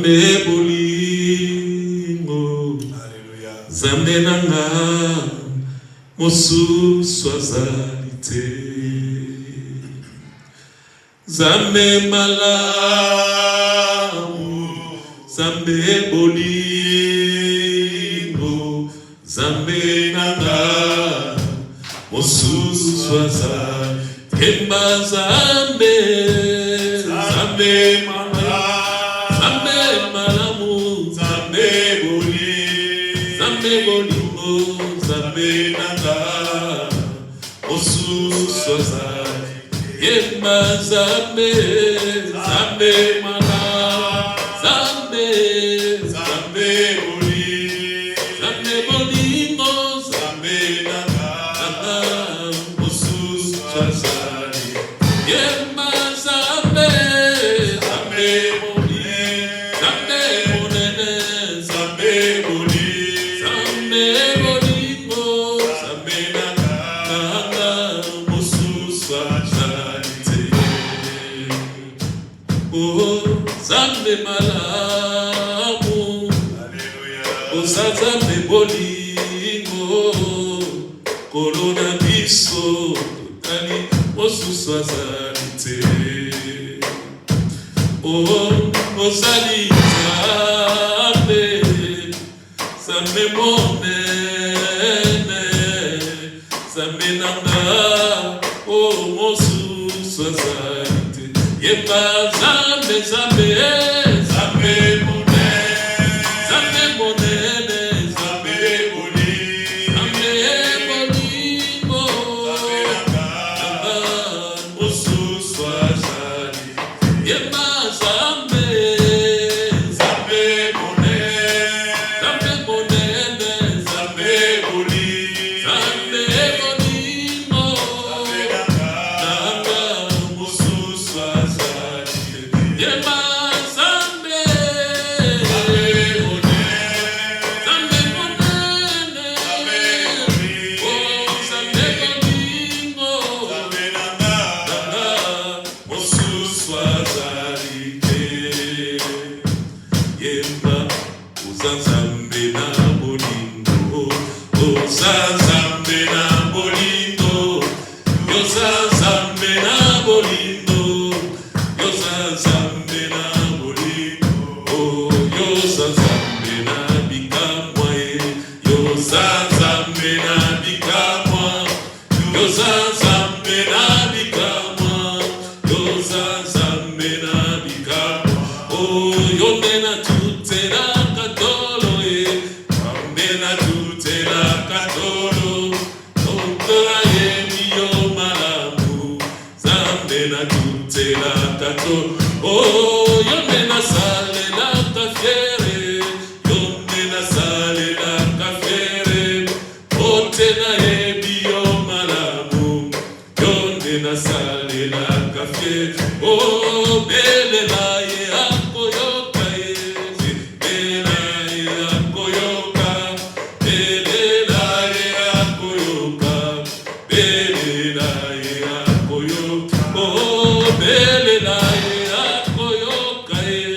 Zambe bolingo, Zambe nanga, mosu swazalite. Zambe malamu, Zambe bolingo, Zambe nanga, mosu swazalite. Kemba Zambe, Zambe malamu, Zambe bolingo, Zambe nanga, mosu swazalite. Kemba Zambe, Zambe malamu, Zambe bolingo, Zambe nanga, mosu swazalite. Yemba Zambe, Zambe monene, Zambe bolingo, Zambe nanga, mosu swazalite. Oh, Zambe malamu, oh, Zambe bolingo, Corona biso, totali, mosu swazalite. Oh, ozali Zambe monene, Zambe nanga, oh, mosu swazalite. Yemba Zambe monene, Zambe bolingo, nanga, mosu swazalite. Yemba Zambe monene, Zambe bolingo, nanga, mosu swazalite. Yemba Zambe monene, oh, Zambe bolingo, nanga, mosu swazalite. Yemba Zambe na bolingo, Zambe na bolingo, Zambe na bolingo, Zambe na bolingo, Zambe na bikamwa, Zambe na bikamwa, Zambe na bikamwa, Zambe na bikamwa. Oh, yomena tutela katolo, yomena tutela katolo, Doktora Yemiyo malamu, Zambe na tutela katolo. Oh, yomena salela kafere, yomena salela kafere, Otena Yemiyo malamu, yomena salela kafere. Oh, belela ye akoyoka ye, belela ye akoyoka, belela ye akoyoka, belela ye akoyoka. Oh, belela ye akoyoka ye,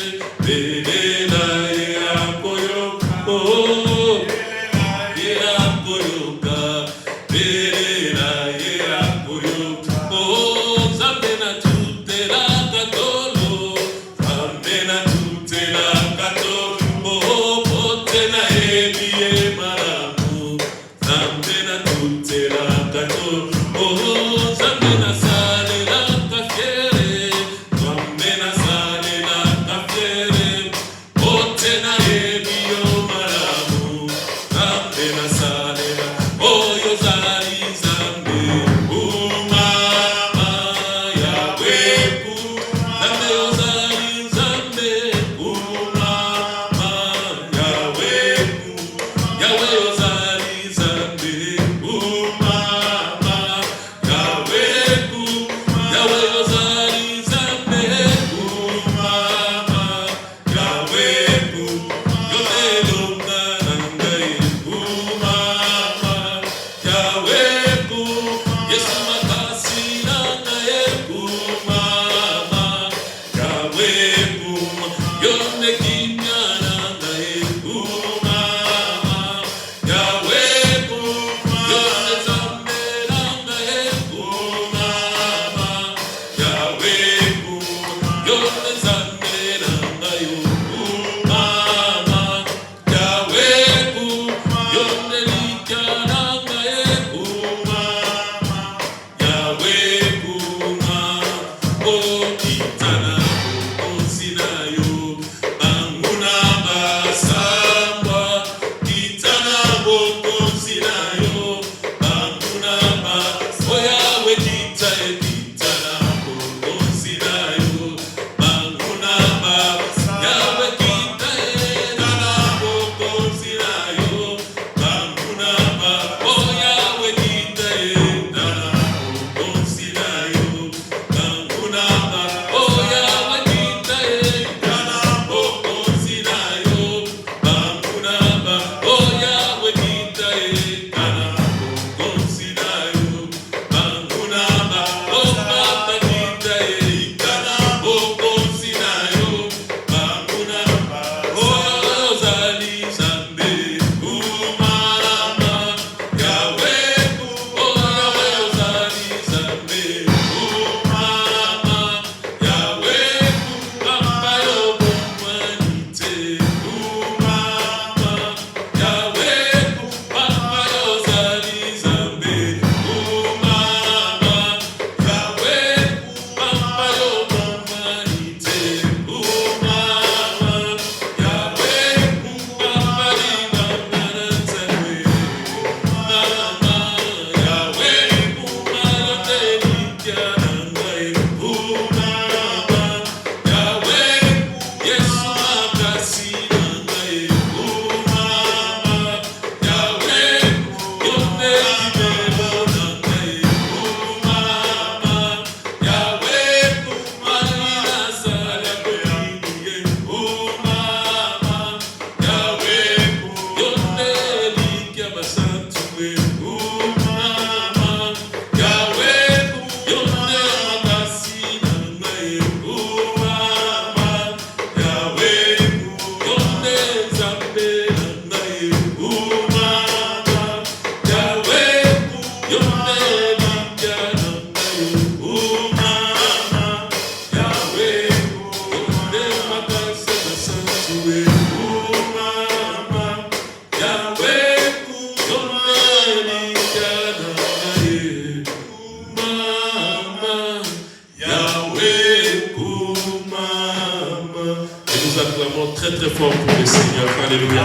Alléluia.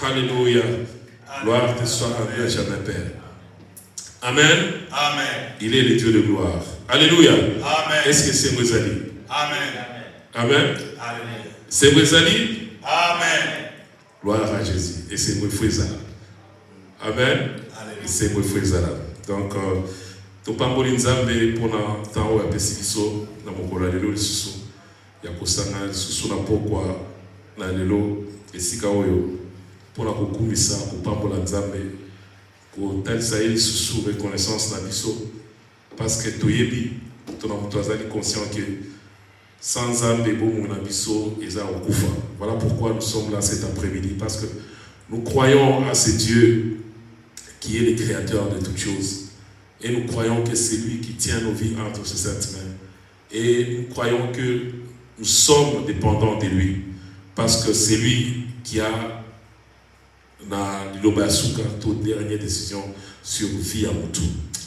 Alléluia. Gloire te soit rendue à jamais, Père. Amen. Amen. Il est le Dieu de gloire. Alléluia. Amen. Est-ce que c'est Mwezali? Amen. Amen. Alléluia. C'est Mwezali? Amen. Gloire à Jésus. Et c'est Mwefouezala. Amen. Et c'est Mwefouezala. Donc, to pamboli nzambe pona temps ya pesibiso na mokolo lelo lisusu ya kosanga lisusu na pokwa na lelo esika oyo pona kokumisa kopambola nzambe kotalisa ye lisusu reconnaissance na biso parce que toyebi tona moto azali conscient que sans nzambe bomo na biso eza okufa. Voilà pourquoi nous sommes là cet après-midi, parce que nous croyons à ce Dieu qui est le créateur de toutes choses. Et nous croyons que c'est lui qui tient nos vies entre ses saintes mains. Et nous croyons que nous sommes dépendants de lui. Parce que c'est lui qui a la l'obasuka, toute dernière décision sur vie à Moutou.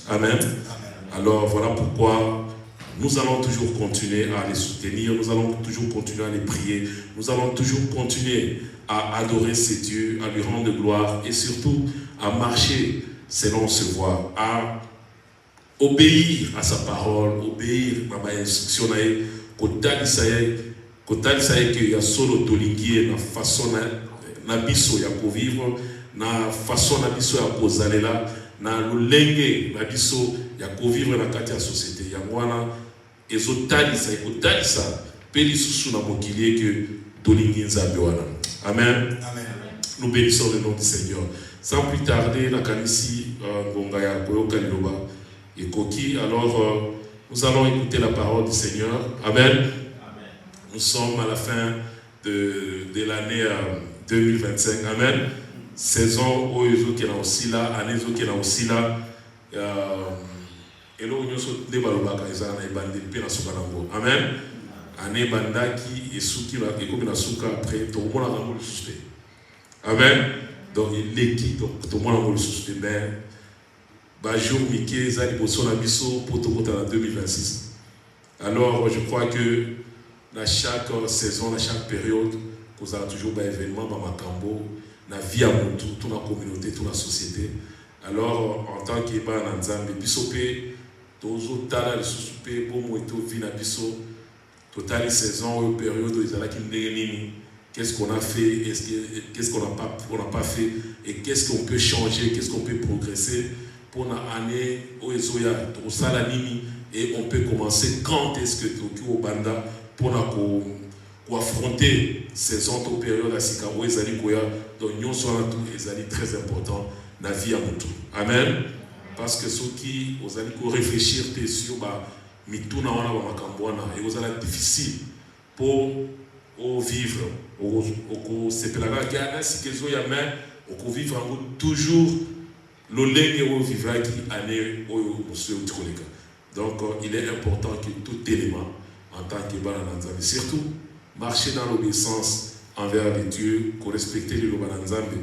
Amen. Alors voilà pourquoi nous allons toujours continuer à les soutenir. Nous allons toujours continuer à les prier. Nous allons toujours continuer à adorer ces dieux, à lui rendre gloire et surtout à marcher selon ses voies, à obéir à sa parole, obéir à ma instruction, kotalisa que ya solo tolingie na façon na biso ya vivre, na façon na biso ya kozalela, na lulenge na biso ya vivre na kati ya société. Yangwana ezotalisa kotalisa pe lisusu na mokili que tolingi nzambe wana. Amen. Amen. Nous bénissons le nom du Seigneur. Sans plus tarder, na kanisi ngonga ya koyoka liloba et Koki. Alors, nous allons écouter la parole du Seigneur. Amen. Amen. Nous sommes à la fin de l'année 2025. Amen. Saison où ils ont aussi là, année où ils ont aussi là. Et là, nous sommes des balobaka, ils ont des bandits, puis nous sommes là. Amen. Année bandaki et souki là, et comme la souka après, tout le monde a rendu le suspect. Amen. Donc, il est qui, donc tout le monde a rendu le suspect. Mais Bajour Mickey Zali Bosso Nabiso Potokota en 2026. Alors je crois que dans chaque saison, dans chaque période, vous avez toujours des événements dans Makambo, dans la vie à Moutou, toute la communauté, toute la société. Alors en tant que ban Nzambe, Bisopé, Tozo Tala, le Sousupé, Bomo et tout, Vina Biso, total saison ou période où ils allaient qui qu'est-ce qu'on a fait, qu'est-ce qu'on n'a pas fait, et qu'est-ce qu'on peut changer, qu'est-ce qu'on peut progresser. Pour l'année où il y a et on peut commencer quand est-ce que Tokyo Banda pour affronter ces autres périodes à Sika où ils allaient donc nous sommes très important dans la vie à Moutou. Amen. Parce que ceux qui vous allez réfléchir sur mituna wana ba makambwana et vous allez difficile pour vivre au sepelaka kana sikezo ya main au vivre toujours l'olenge au vivra qui année au monsieur Tikoleka. Donc il est important que tout élément en tant que balanzambe surtout marcher dans l'obéissance envers les dieux, qu'on respecte les lobanzambe,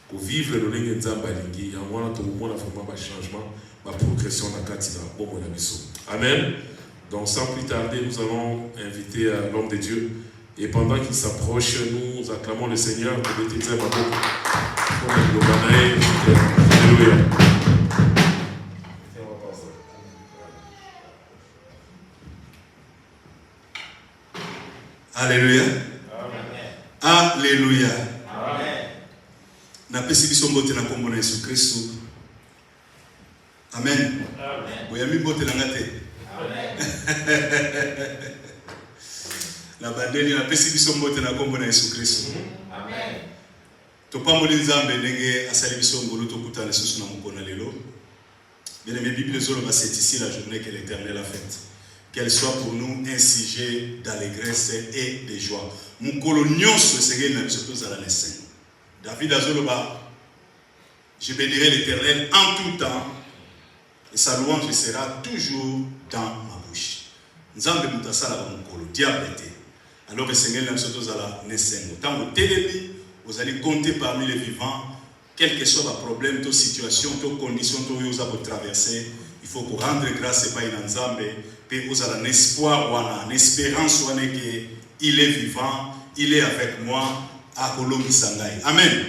qu'on vive l'olenge nzamba lingi, en moi tout le monde a vraiment un changement, ma progression dans katina bon mon abisso. Amen. Donc sans plus tarder, nous allons inviter l'homme de Dieu et pendant qu'il s'approche, nous acclamons le Seigneur pour le tétze Alléluia. Alléluia. Amen. Alléluia. Amen. Na pesi biso mbote na kombo na Yesu Kristo. Amen. Amen. Boyami mbote na ngate. Amen. Na bandeli na pesi biso mbote na kombo na Yesu Kristo. Amen. Topamboli nzambe ndenge asali biso ngolo tokuta na susu na mokona lelo. Bien aimé, Bible zolo c'est ici la journée que l'Éternel a faite. Qu'elle soit pour nous un sujet d'allégresse et de joie. Mukolo nyonso sege na biso tozala les saints. David azoloba, je bénirai l'Éternel en tout temps et sa louange sera toujours dans ma bouche. Nzambe mutasala ba mukolo diable était. Alors que Seigneur na biso tozala les saints. Tant au télébi, vous allez compter parmi les vivants, quel que soit votre problème, votre situation, votre condition, que vous avez traversé, il faut qu'on rendre grâce et pas une ensemble, puis vous avez un espoir, une espérance qu'il est vivant, il est avec moi à Kolombi Sangai. Amen.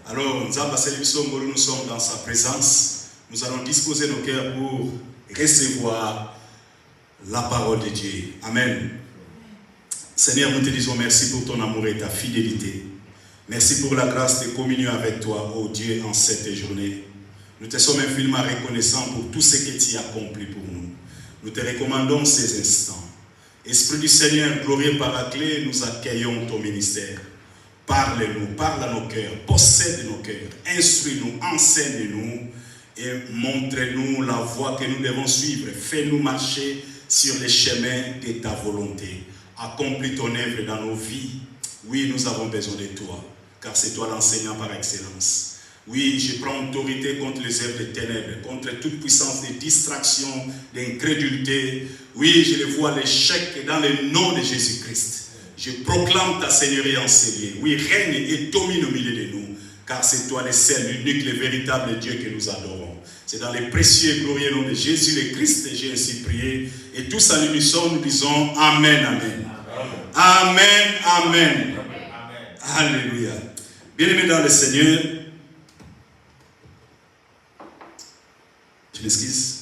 Alors, nous sommes dans sa présence. Nous allons disposer nos cœurs pour recevoir la parole de Dieu. Amen. Seigneur, nous te disons merci pour ton amour et ta fidélité. Merci pour la grâce de communion avec toi, ô Dieu, en cette journée. Nous te sommes infiniment reconnaissants pour tout ce que tu as accompli pour nous. Nous te recommandons ces instants. Esprit du Seigneur, glorieux Paraclet, nous accueillons ton ministère. Parle-nous, parle à nos cœurs, possède nos cœurs, instruis-nous, enseigne-nous et montre-nous la voie que nous devons suivre. Fais-nous marcher sur les chemins de ta volonté. Accomplis ton œuvre dans nos vies. Oui, nous avons besoin de toi, car c'est toi l'enseignant par excellence. Oui, je prends autorité contre les œuvres des ténèbres, contre toute puissance de distraction, d'incrédulité. Oui, je les vois l'échec dans le nom de Jésus-Christ. Je proclame ta Seigneurie en ces lieux. Oui, règne et domine au milieu de nous, car c'est toi le seul, l'unique, le véritable Dieu que nous adorons. C'est dans les précieux et glorieux nom de Jésus le Christ que j'ai ainsi prié. Et tous à l'unisson, nous disons Amen, Amen. Amen, Amen. Alléluia. Bien-aimés dans le Seigneur, je m'excuse.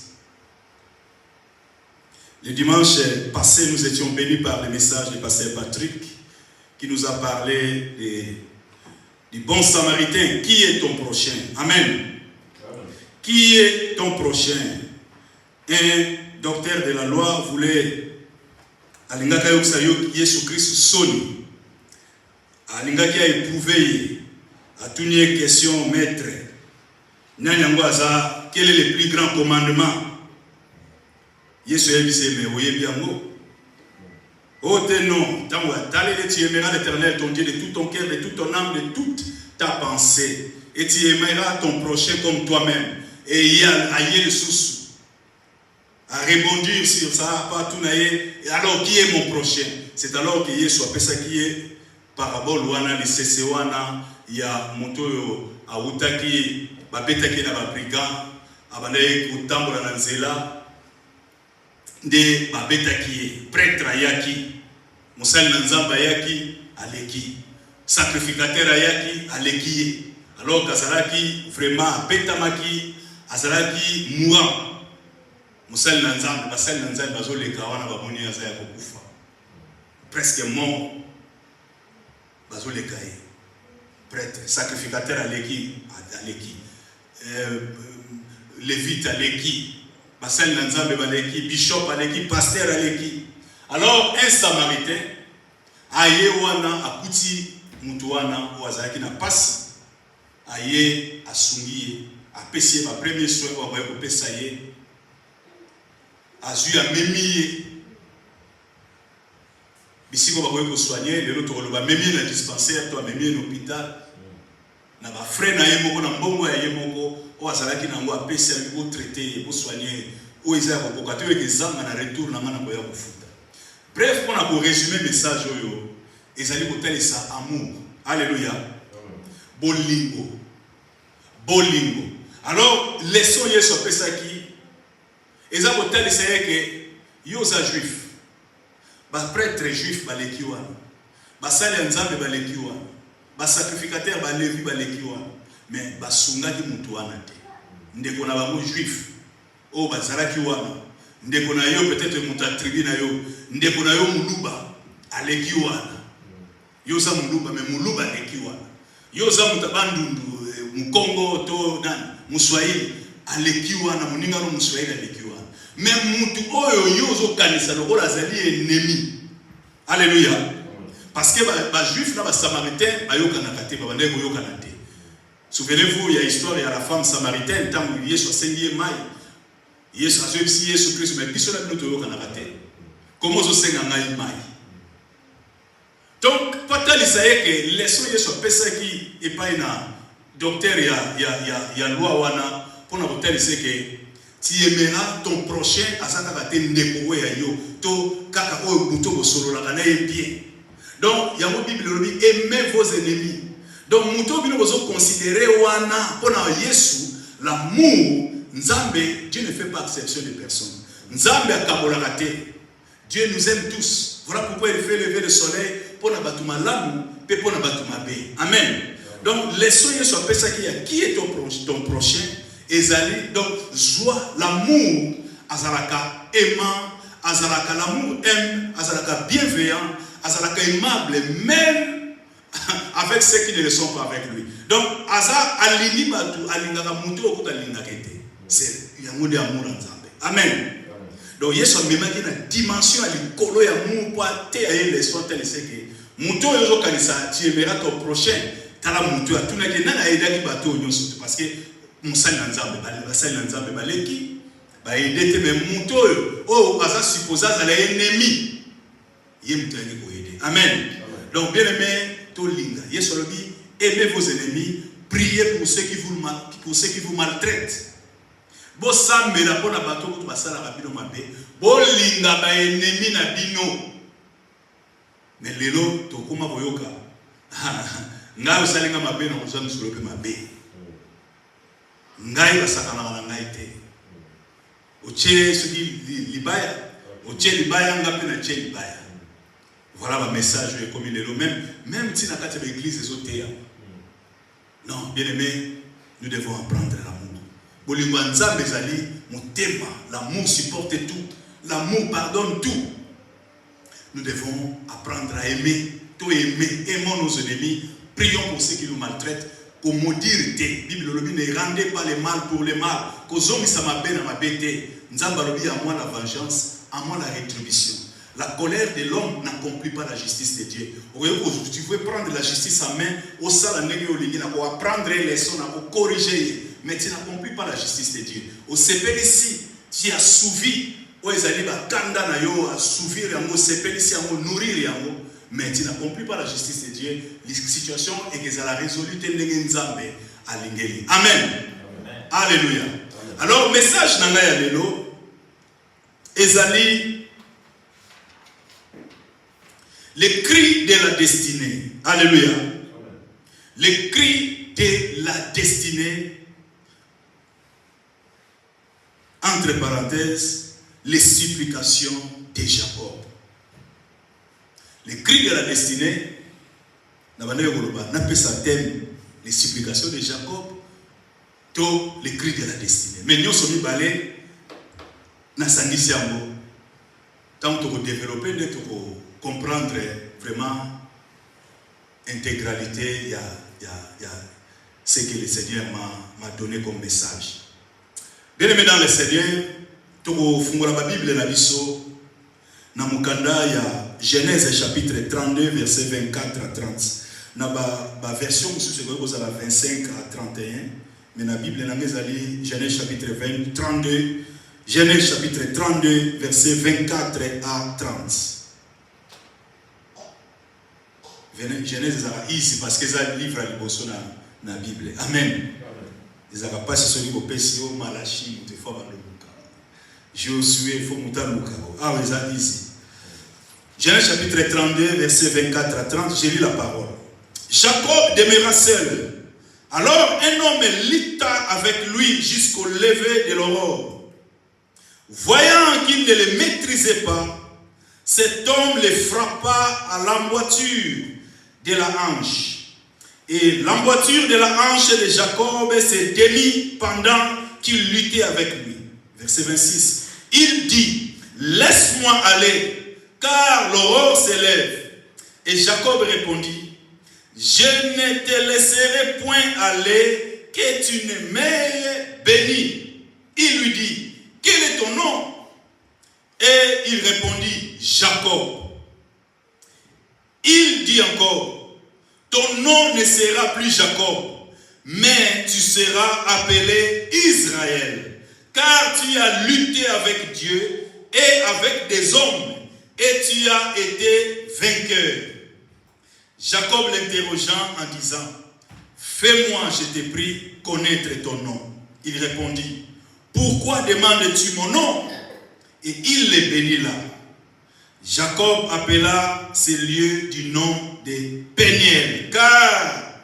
Le dimanche passé, nous étions bénis par le message du pasteur Patrick qui nous a parlé du bon samaritain. Qui est ton prochain? Amen. Qui est ton prochain? Un docteur de la loi voulait alingaka yokusayo Yesu Christ soni. Alingaki a éprouvé à toute une question maître. Nyanyangoaza, quel est le plus grand commandement? Yesu a dit, mais oui, bien mot. Oh, non, tu aimeras l'Éternel, ton Dieu, de tout ton cœur, de toute ton âme, de toute ta pensée. Et tu aimeras ton prochain comme toi-même. Et il y a le sous. À rebondir sur ça, pas tout naïe. Alors, qui est mon prochain? C'est alors que Yesu a fait ça qui est parabole wana, le CC1, il y a moto à Outaki, babetaki na babrigand, abanaye kutambola na nzela. De babetaki prêtre ayaki musali na nzamba yaki aleki sacrificateur ayaki aleki alors kazalaki vraiment betamaki azalaki mourant musali na nzamba basali na nzamba bazoleka wana baboni azaya kokufa presque mort bazoleka ye prêtre sacrificateur aleki lévite aleki Basel Nanzambe baleki, bishop aleki, pasteur aleki. Alors un samaritain aye wana akuti mutu wana wazalaki na pasi aye asungiye apesi ba premier soin wa ba kopesa ye azu ya memiye bisiko ba ko soigner le l'autre lo ba memiye na dispensaire to memiye na hôpital na ba frère na ye moko na mbongo ya ye moko o azalaki nango apesi ali ko traiter ko soigner o isa ko kokatwe ke zanga na retour na ngana ko ya kofuta. Bref, on a pour résumer message oyo ezali kotalisa amour. Alléluia. Bolingo. Alors leçon yeso pesaki eza kotalisa ke yo za juif ba prêtre juif baleki wana basali nzambe baleki wana ba sacrificateur balevi baleki wana mais basungaki mutu wana te ndeko na bango juif o bazalaki wana ndeko na yo peut-être mutu tribu na yo ndeko na yo muluba aleki wana yo za muluba mais muluba aleki wana yo za mutabandundu mukongo to nani muswahili aleki wana muninga no muswahili aleki wana mais mutu oyo yo zo kanisa lokola azali ennemi. Alléluia. Parce que ba juif na ba samaritain bayokana kate ba ndeko yokana te. Souvenez-vous, il y a l'histoire, il y a la femme samaritaine, tant que Yesu a saigné maï. Yesu a dit Yesu Christ, mais qui sont là nous devons canarder? Comment se saigne maï maï? Donc, pas-il que leçon Yesu a pensé qui est pas une docteur, il y a loi wana pour nous dire que tu aimeras ton prochain à sa kaka te ndeko ya yo to kaka o buto bo solo la kana bien. Donc, il y a une Bible qui dit aimez vos ennemis. Donc, nous devons considérer wana pour Yesu l'amour Nzambe, Dieu ne fait pas exception de personne. Nzambe a kabolagate. Dieu nous aime tous. Voilà pourquoi il fait lever le soleil pour na batuma lamu et pour na batuma bé. Amen. Donc laissons soit ça qui est ton prochain. Ezali donc joie, l'amour, azalaka aimant, azalaka l'amour aime, azalaka bienveillant, azalaka aimable même avec ceux qui ne le sont pas avec lui. Donc aza alini batu alingaka mutu okuta lingakete. C'est l'amour d'amour en Zambé. Amen. Donc Yesu amemaki na dimension à l'ikolo ya mu po te aye les soins tel c'est que mutu oyo kanisa tu aimeras ton prochain tala mutu atuna ke nana aidaki bato nyonso parce que musali na Nzambe basali na Nzambe baleki ba aider te mais mutu oyo aza supposé azala ennemi ye mutu ani ko aider. Amen. Donc bien aimé to linga Yesu lobi aimez vos ennemis, priez pour ceux qui vous maltraitent. Bo sambela pona bato ko basala rapide mabe bo linga ba ennemi na bino mais lelo to kuma boyoka ngai usalinga mabe na kozami solope mabe ngai basakana na ngai te oche soki libaya oche libaya ngape na che libaya. Voilà le message comme il est là même si na kati de l'église ezoteya. Non, bien aimé, nous devons apprendre l'amour. L'amour supporte tout. L'amour pardonne tout. Nous devons apprendre à aimer. Tout aimer. Aimons nos ennemis. Prions pour ceux qui nous maltraitent. Pour maudire. Bible ne rendez pas le mal pour le mal. À moi la vengeance, à moi la rétribution. La colère de l'homme n'accomplit pas la justice de Dieu. Tu veux prendre la justice en main, au salon, pour apprendre les leçons, pour corriger. Mais tu n'accomplis pas la justice de Dieu. Au CPL ici, tu as souvi. Mais tu n'accomplis pas la justice de Dieu. La situation est que ça la résolu. Amen. Alléluia. Alors, message Nangaya Lelo. Ezali. Les cris de la destinée. Alléluia. Les cris de la destinée. Entre parenthèses, les supplications de Jacob. Les cris de la destinée. N'appelle ça thème. Les supplications de Jacob. Tout les cris de la destinée. Mais nous sommes balés. Nasangisiamo. Tant que développer notre comprendre vraiment l'intégralité, il y a ce que le Seigneur m'a donné comme message. Bien aimé dans le Seigneur, tu vas la Bible la biso, na mukanda ya Genèse chapitre 32 verset 24 à 30. Na ba version c'est la 25 à 31, mais la Bible na ngezali Genèse chapitre 32 Genèse chapitre 32 verset 24 à 30. Genèse est ici parce que c'est un livre à l'impossible dans la Bible. Amen. Ils n'ont pas ce livre au Malachi, il faut Josué, il faut Moutalouka. Ah, ils sont ici. Genèse chapitre 32, verset 24 à 30, j'ai lu la parole. Jacob demeura seul. Alors un homme lutta avec lui jusqu'au lever de l'aurore. Voyant qu'il ne le maîtrisait pas, cet homme le frappa à l'emboîture de la hanche. Et l'emboîture de la hanche de Jacob se démit pendant qu'il luttait avec lui. Verset 26. Il dit, laisse-moi aller, car l'aurore s'élève. Et Jacob répondit, je ne te laisserai point aller, que tu ne m'aies béni. Il lui dit, quel est ton nom? Et il répondit, Jacob. Il dit encore, ton nom ne sera plus Jacob, mais tu seras appelé Israël, car tu as lutté avec Dieu et avec des hommes, et tu as été vainqueur. Jacob l'interrogeant en disant, fais-moi, je te prie, connaître ton nom. Il répondit, pourquoi demandes-tu mon nom? Et il les bénit là. Jacob appela ces lieux du nom de Péniel, car,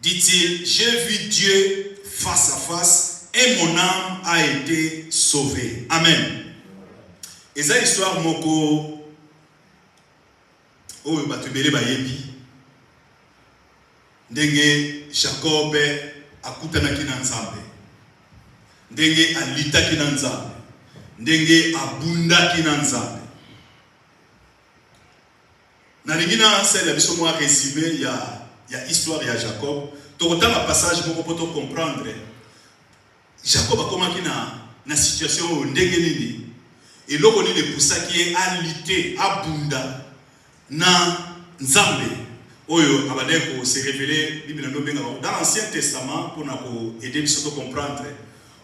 dit-il, j'ai vu Dieu face à face et mon âme a été sauvée. Amen. Et ça histoire moko oyo batubele bayebi ndenge Jacob akutanaki na Nzambe, ndenge alitaki na Nzambe, ndenge abundaki na Nzambe. Na lingina c'est la biso moi résumé ya histoire ya Jacob. Tokotanga passage moko poto comprendre Jacob akomaki na situation ndenge nini eloko nini epusaki a lutter abunda na Nzambe oyo abade ko se révéler Bible ndo benga dans l'Ancien Testament pour na ko aider biso to comprendre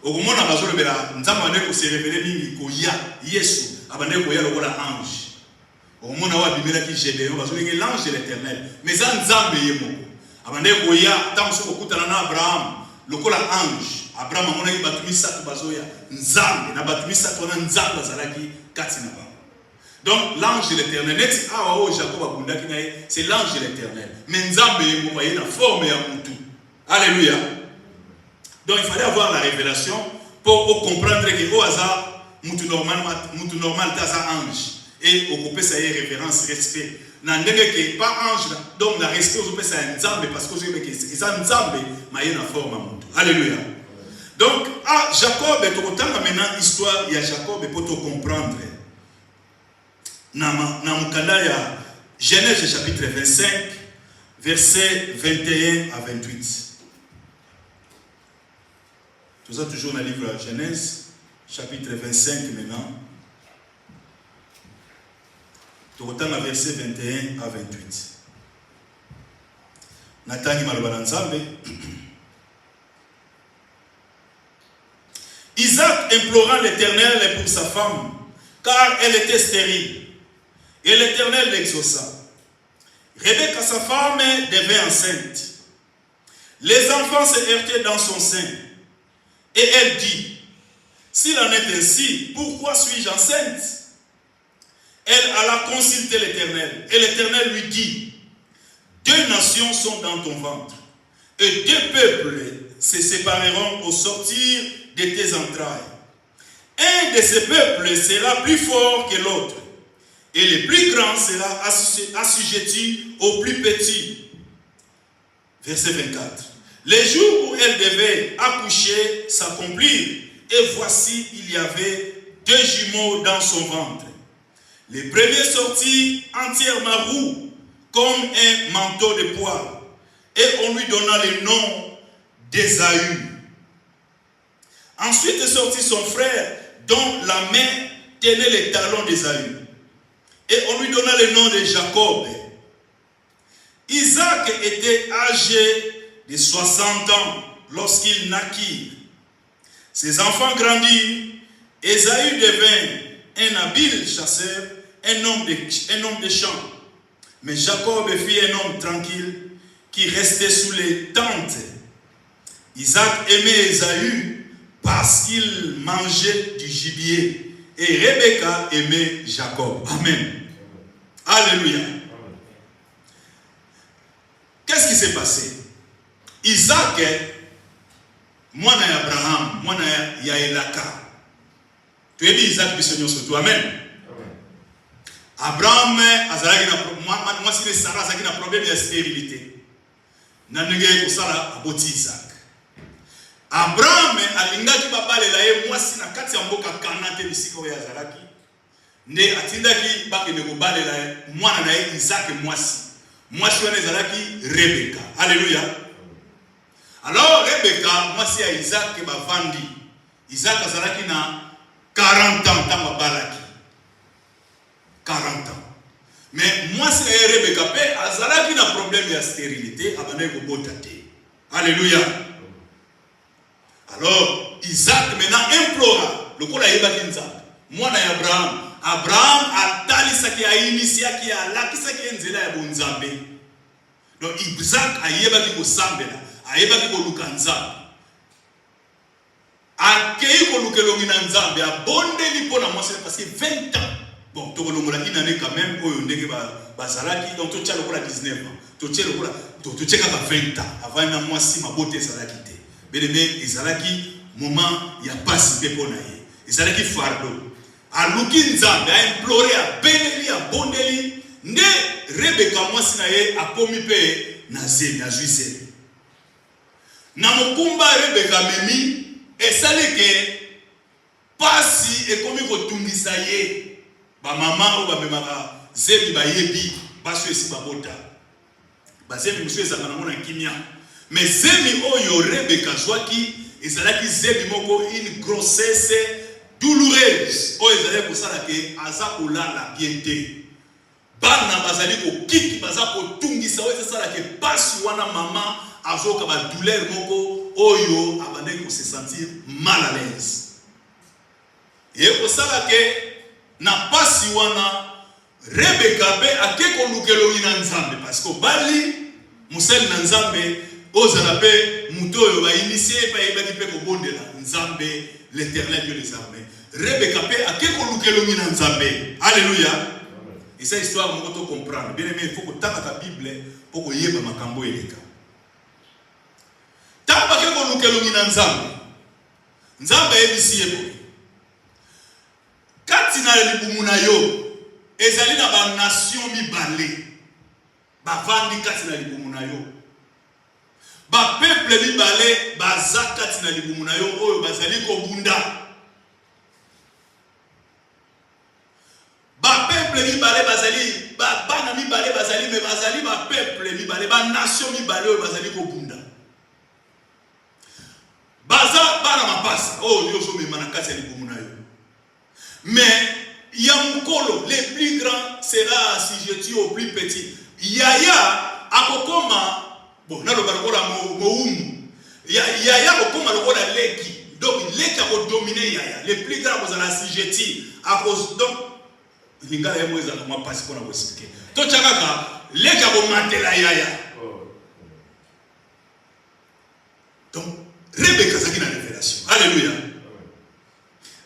okomona bazolo bela Nzambe abade ko se révéler nini ko ya Yesu abade ko ya lokola ange okomona wa bimela ki Gédéon bazolo ngi l'ange de l'Éternel mais za Nzambe yemoko abade ko ya tamso ko kutana na Abraham lokola ange. Abraham amona ki batumi satu bazoya Nzambe na batumi satu na Nzambe azalaki kati na ba. Donc l'ange de l'Éternel net awa Jacob abundaki naye c'est l'ange de l'Éternel mais Nzambe yemo na forme ya mutu. Alléluia. Donc il fallait avoir la révélation pour comprendre que au hasard mutu normal taza ange et occuper sa révérence respect. Na ndenge ke pas ange donc la respect aux pesa Nzambe parce que c'est ça Nzambe maye na forme mutu. Alléluia. Donc, Jacob est au temps maintenant histoire, il y a Jacob pour te comprendre. Dans Genèse chapitre 25, versets 21 à 28. Tout ça toujours dans le livre de Genèse, chapitre 25 maintenant. Tout autant dans verset 21 à 28. Nathan Malbalanzambe. Isaac implora l'Éternel pour sa femme, car elle était stérile. Et l'Éternel l'exauça. Rebecca, sa femme, devint enceinte. Les enfants se heurtaient dans son sein. Et elle dit, s'il en est ainsi, pourquoi suis-je enceinte? Elle alla consulter l'Éternel. Et l'Éternel lui dit, 2 nations sont dans ton ventre. Et 2 peuples se sépareront au sortir de tes entrailles. Un de ces peuples sera plus fort que l'autre, et le plus grand sera assujetti au plus petit. Verset 24. Les jours où elle devait accoucher s'accomplirent, et voici il y avait 2 jumeaux dans son ventre. Le premier sortit entièrement roux, comme un manteau de poil, et on lui donna le nom d'Ésaü. Ensuite est sorti son frère, dont la main tenait les talons d'Ésaü. Et on lui donna le nom de Jacob. Isaac était âgé de 60 ans lorsqu'il naquit. Ses enfants grandirent. Ésaü devint un habile chasseur, un homme de champ. Mais Jacob fut un homme tranquille qui restait sous les tentes. Isaac aimait Ésaü parce qu'il mangeait du gibier. Et Rebecca aimait Jacob. Amen. Alléluia. Qu'est-ce qui s'est passé? Isaac, moi Abraham, moi Yaelaka. Tu es dit Isaac bisogno surtout. Amen. Abraham, moi si Sarah a un problème de stérilité. Nanenge kusala aboti Isaac. Abraham alingaki babalela ye mwasi na kati ya mboka Kanate bisika oya azalaki ne atindaki bakende kobalela mwana na ye Isaac mwasi wana ezalaki Rebecca. Alléluia. Alors Rebecca mwasi ya Isaac bavandi. Isaac azalaki na 40 ans tamba balaki 40 ans. Mais mwasi ya Rebecca pe azalaki na problème ya stérilité abandaki kobota te. Alléluia. Alors, Isaac maintenant implora, le coup là moi Abraham. Abraham a talisaki a initiaki a lakisaki nzela ya bonzambe. Donc Isaac a yebaki ko sambela, a yebaki ko luka nzambe. A kei ko lukelongi na nzambe a bondeli pona moi parce que 20 ans. Bon, to kolongola une année quand même oyo ndenge bazalaki donc to tchalo kola 19 ans. To tchelo kola to tcheka 20 ans avant na moi si ma beauté salaki te. Bien-aimé, Ezalaki, moment ya pasi pe pona ye. Ezalaki fardo. Aluki nzambe a imploré a beneli a bondeli nde Rebeka mwasi na ye akomi pe na zemi a juise. Na mokumba Rebeka memi esaleke pasi ekomi kotungisa ye. Ba mama o ba memaka zemi ba yebi baso esi babota. Ba zemi musu ezaka na mona kimia. Mais zemi oyo Rebeka zwaki ezalaki zemi moko une grossesse douloureuse. O ezalaki kosala ke aza kolala bien te. Bana bazali ko kiki baza ko tungisa o ezala ke pasi wana mama azoka ba douleur moko oyo abandaki ko se sentir mal à l'aise. Et kosala ke na pasi wana Rebeka be akeko lukelo ina nzambe parce que bali musel na nzambe ozala pe muto oyo ba initié pa yebaki pe ko bondela nzambe l'Éternel Dieu des armées. Rebeka pe akeko lukelo ina nzambe. Alléluia. Et cette histoire on peut comprendre. Bien aimé, il faut que taka ta Bible pour que yeba makambo eleka. Tamba akeko lukelo ina nzambe. Nzambe ebisi yebo. Kati na libumu na yo ezali na ba nation mibale bavandi kati na libumu na yo ba peuple mibale baza kati na libumu na yo oyo bazali kobunda ba peuple mibale bazali ba bana mibale bazali me bazali ba peuple mibale ba nation mibale oyo bazali kobunda baza bana mapasa oyo yo so mema na kati ya libumu na yo. Mais Yamukolo, le plus grand sera assujetti au plus petit. Yaya akokoma bon na loba lokola moumu. Yaya akokoma lokola leki. Donc leki akodominer yaya. Le plus grand vous assujetti à cause donc linga ya mweza kama pasi pour na expliquer. To chakaka leki akomatela yaya. Donc Rebeka zaki na révélation. Alléluia.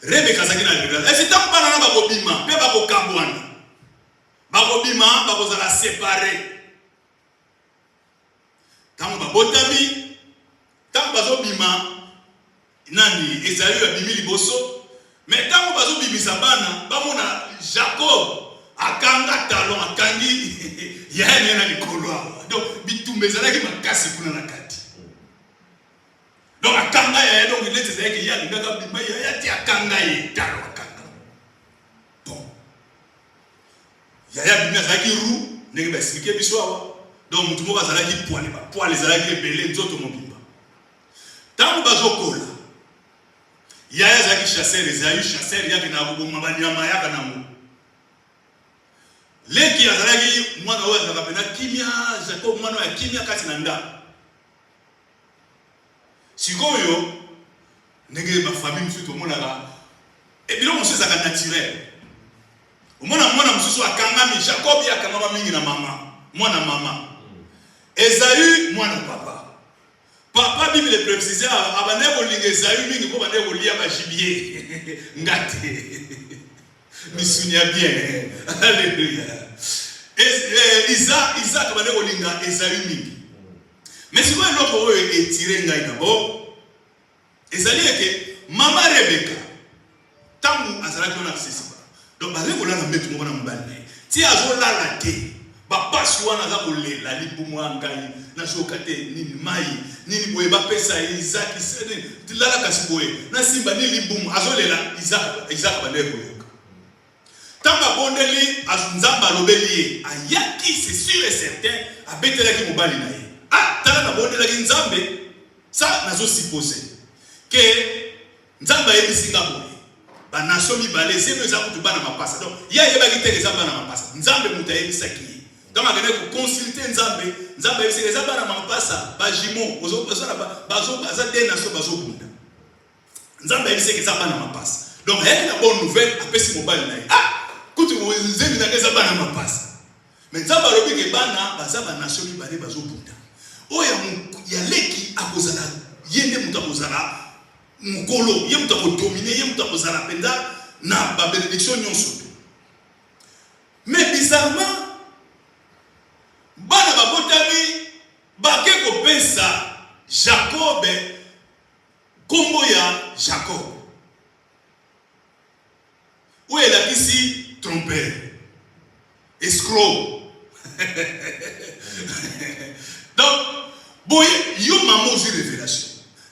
Rebeka zaki na révélation. Et c'est tant que na bakobima, pe bakokabwana. Bakobima, bakozala séparer. Tant babotami, tant bazobima nani Esaü abimi liboso, mais tant bazobimisa bana, bamona Jacob akanga talon akangi yaya na likolo. Donc bitumbe zalaki makasi kuna na kati. Donc akanga ya donc il était avec ya ngaka bima ya ti akanga ye talo akanga. Bon. Ya bima zaki ru ndenge ba expliquer biso awa. Donc mutu mo bazalaki poile ba poile zalaki ebele nzoto mobimba. Tango bazokola. Ya zaki chasseur Esaü chasseur ya kina kuboma banyama ya kana mu. Leki azalaki mwana wa zakapena kimia Jacob mwana wa kimia kati na nda. Sikoyo ndenge ba famille msuto monaka et bilo monsieur zaka naturel mwana msusu akangami Jacob ya kangama mingi na mama mama Esaü mwana papa Bible précise abaneko linga Esaü mingi ko baneko lia ba gibier ngate misunia bien. Alléluia. Isaac baneko linga Esaü mingi. Mais si vous voyez l'autre oyo étiré ngai d'abord, ezali que mama Rebeka tamu azalaki na accessible. Donc bazali kolala mbetu moko na mbali. Ti azolala te. Ba pasi wana za kolela libumu ngai na sokate nini mai nini boye ba pesa Isaac sene tilala kasi boye na simba ni libumu azolela Isaac baleko yoka. Tamba bondeli azunzamba lobeli ayaki c'est sûr et certain abetelaki mobali na ye. Ah, tala na bonde la nzambe ça nazo supposer que nzamba yebisinga boye ba nation mibale zeno za kutu bana mapasa donc ya yeba kiteke za bana mapasa nzambe muta yebisaki kama ngene ko consulter nzambe yebisaka za bana mapasa ba jimo ozo persona bazo baza de nation bazo bunda nzambe yebisaka za bana mapasa donc yaki na bonne nouvelle apesi mobali na ah kutu zemi na za bana mapasa mais nzamba lobi ke bana baza ba nation mibale bazo bunda oya ya leki akozala yende muta kozala mukolo ye muta ko dominer ye muta kozala penda na ba bénédiction nyonso. Mais bizarrement bana babotami bake ko pesa Jacob kombo ya escroc. Donc, boy, yo maman aux révélation.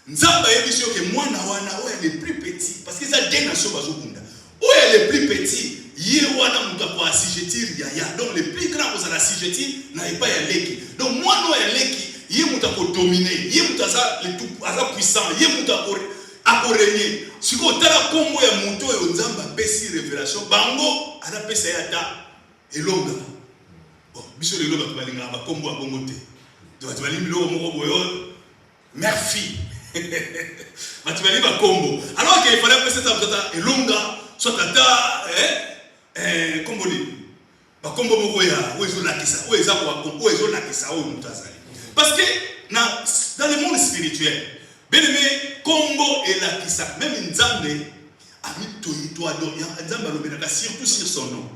Nzamba ebisio que moi na wana o est le plus petit parce que ça deux nations bazokunda. O est le plus petit, yé wana muta ko assujettir ya. Donc le plus grand aux assujettir na pas ya leki. Donc moi no ya leki, yé muta ko dominer, yé muta ça le tout asa puissant, yé muta ko régner. Siko tala kombo ya muto yo nzamba pesi révélation, bango ala pesa ya ta elonga. Bon, biso le loba balinga ba kombo a bongote. Donc tu vas lire lo moko boyo mère fille. Alors qu'il fallait que cette elonga soit tata comment dire bakombo moko ya oezo lakisa oeza lakisa o mutazali parce que dans le monde spirituel bien aimé kombo et lakisa même nzambe amitoyitwa do ya nzambe alobelaka surtout sur son nom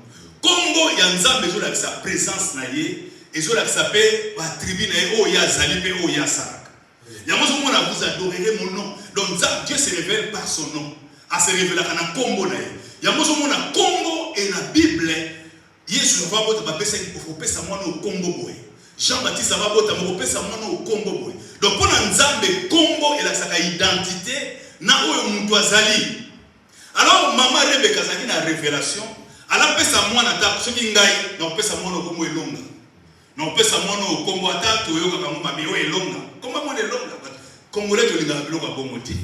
kombo ya nzambe ezo lakisa présence na ye ezo lakisa pe ba tribu na ye o ya zali pe o ya sara. Vous adorerez mon nom. Donc Dieu se révèle par son nom. A se révéler à la combo na. Yamozomona combo et la Bible. Yesu va bota bapesa kopesa mwana au combo boy. Jean-Baptiste va bota mopesa mwana au combo boy. Donc pour nzambe combo et la saka identité na oyo muntu azali. Alors maman Rebecca zaki na révélation, ala pesa mwana ta soki ngai na pesa mwana au combo elonga. Na pesa mwana au combo ata to yoka kama mabeyo elonga. Comment on est long là? Congolais de l'Inga Bloc à Bomoti.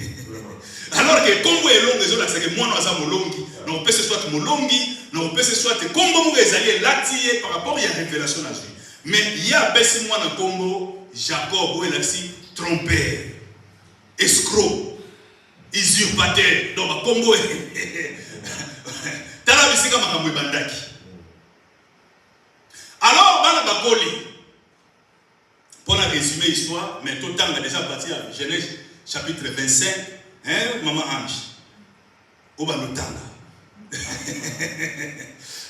Alors que Congo est long, les autres, c'est que moi, nous avons molongi. Nous on peut se soit molongi, nous on peut se soit Congo, nous les alliés là-tier par rapport à la révélation à Jésus. Mais il y a baissé moi dans Congo, Jacob, où il a dit trompeur, escroc, usurpateur. Donc Congo est. Tala bisika makambo bandaki. Alors, bana bakoli. Pour résumer l'histoire, mais tout le temps a déjà parti à Genèse chapitre 25, hein, maman Ange. Au Banotanga.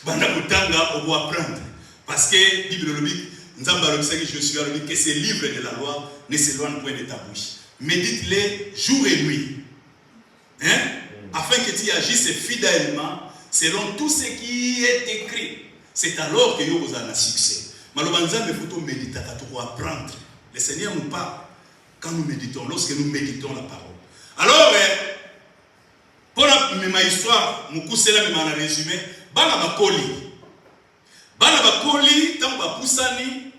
Banotanga, on va apprendre. Parce que la Bible dit, je suis que ces livres de la loi ne s'éloignent point de ta bouche. Médite-les jour et nuit. Hein? Afin que tu agisses fidèlement selon tout ce qui est écrit. C'est alors que vous avez un succès. Malobanza me faut méditer, pour apprendre. Le Seigneur nous parle quand nous méditons, lorsque nous méditons la parole. Alors, pour ma histoire, mon coup c'est là, mais en résumé, bana bakoli, tant que poussani,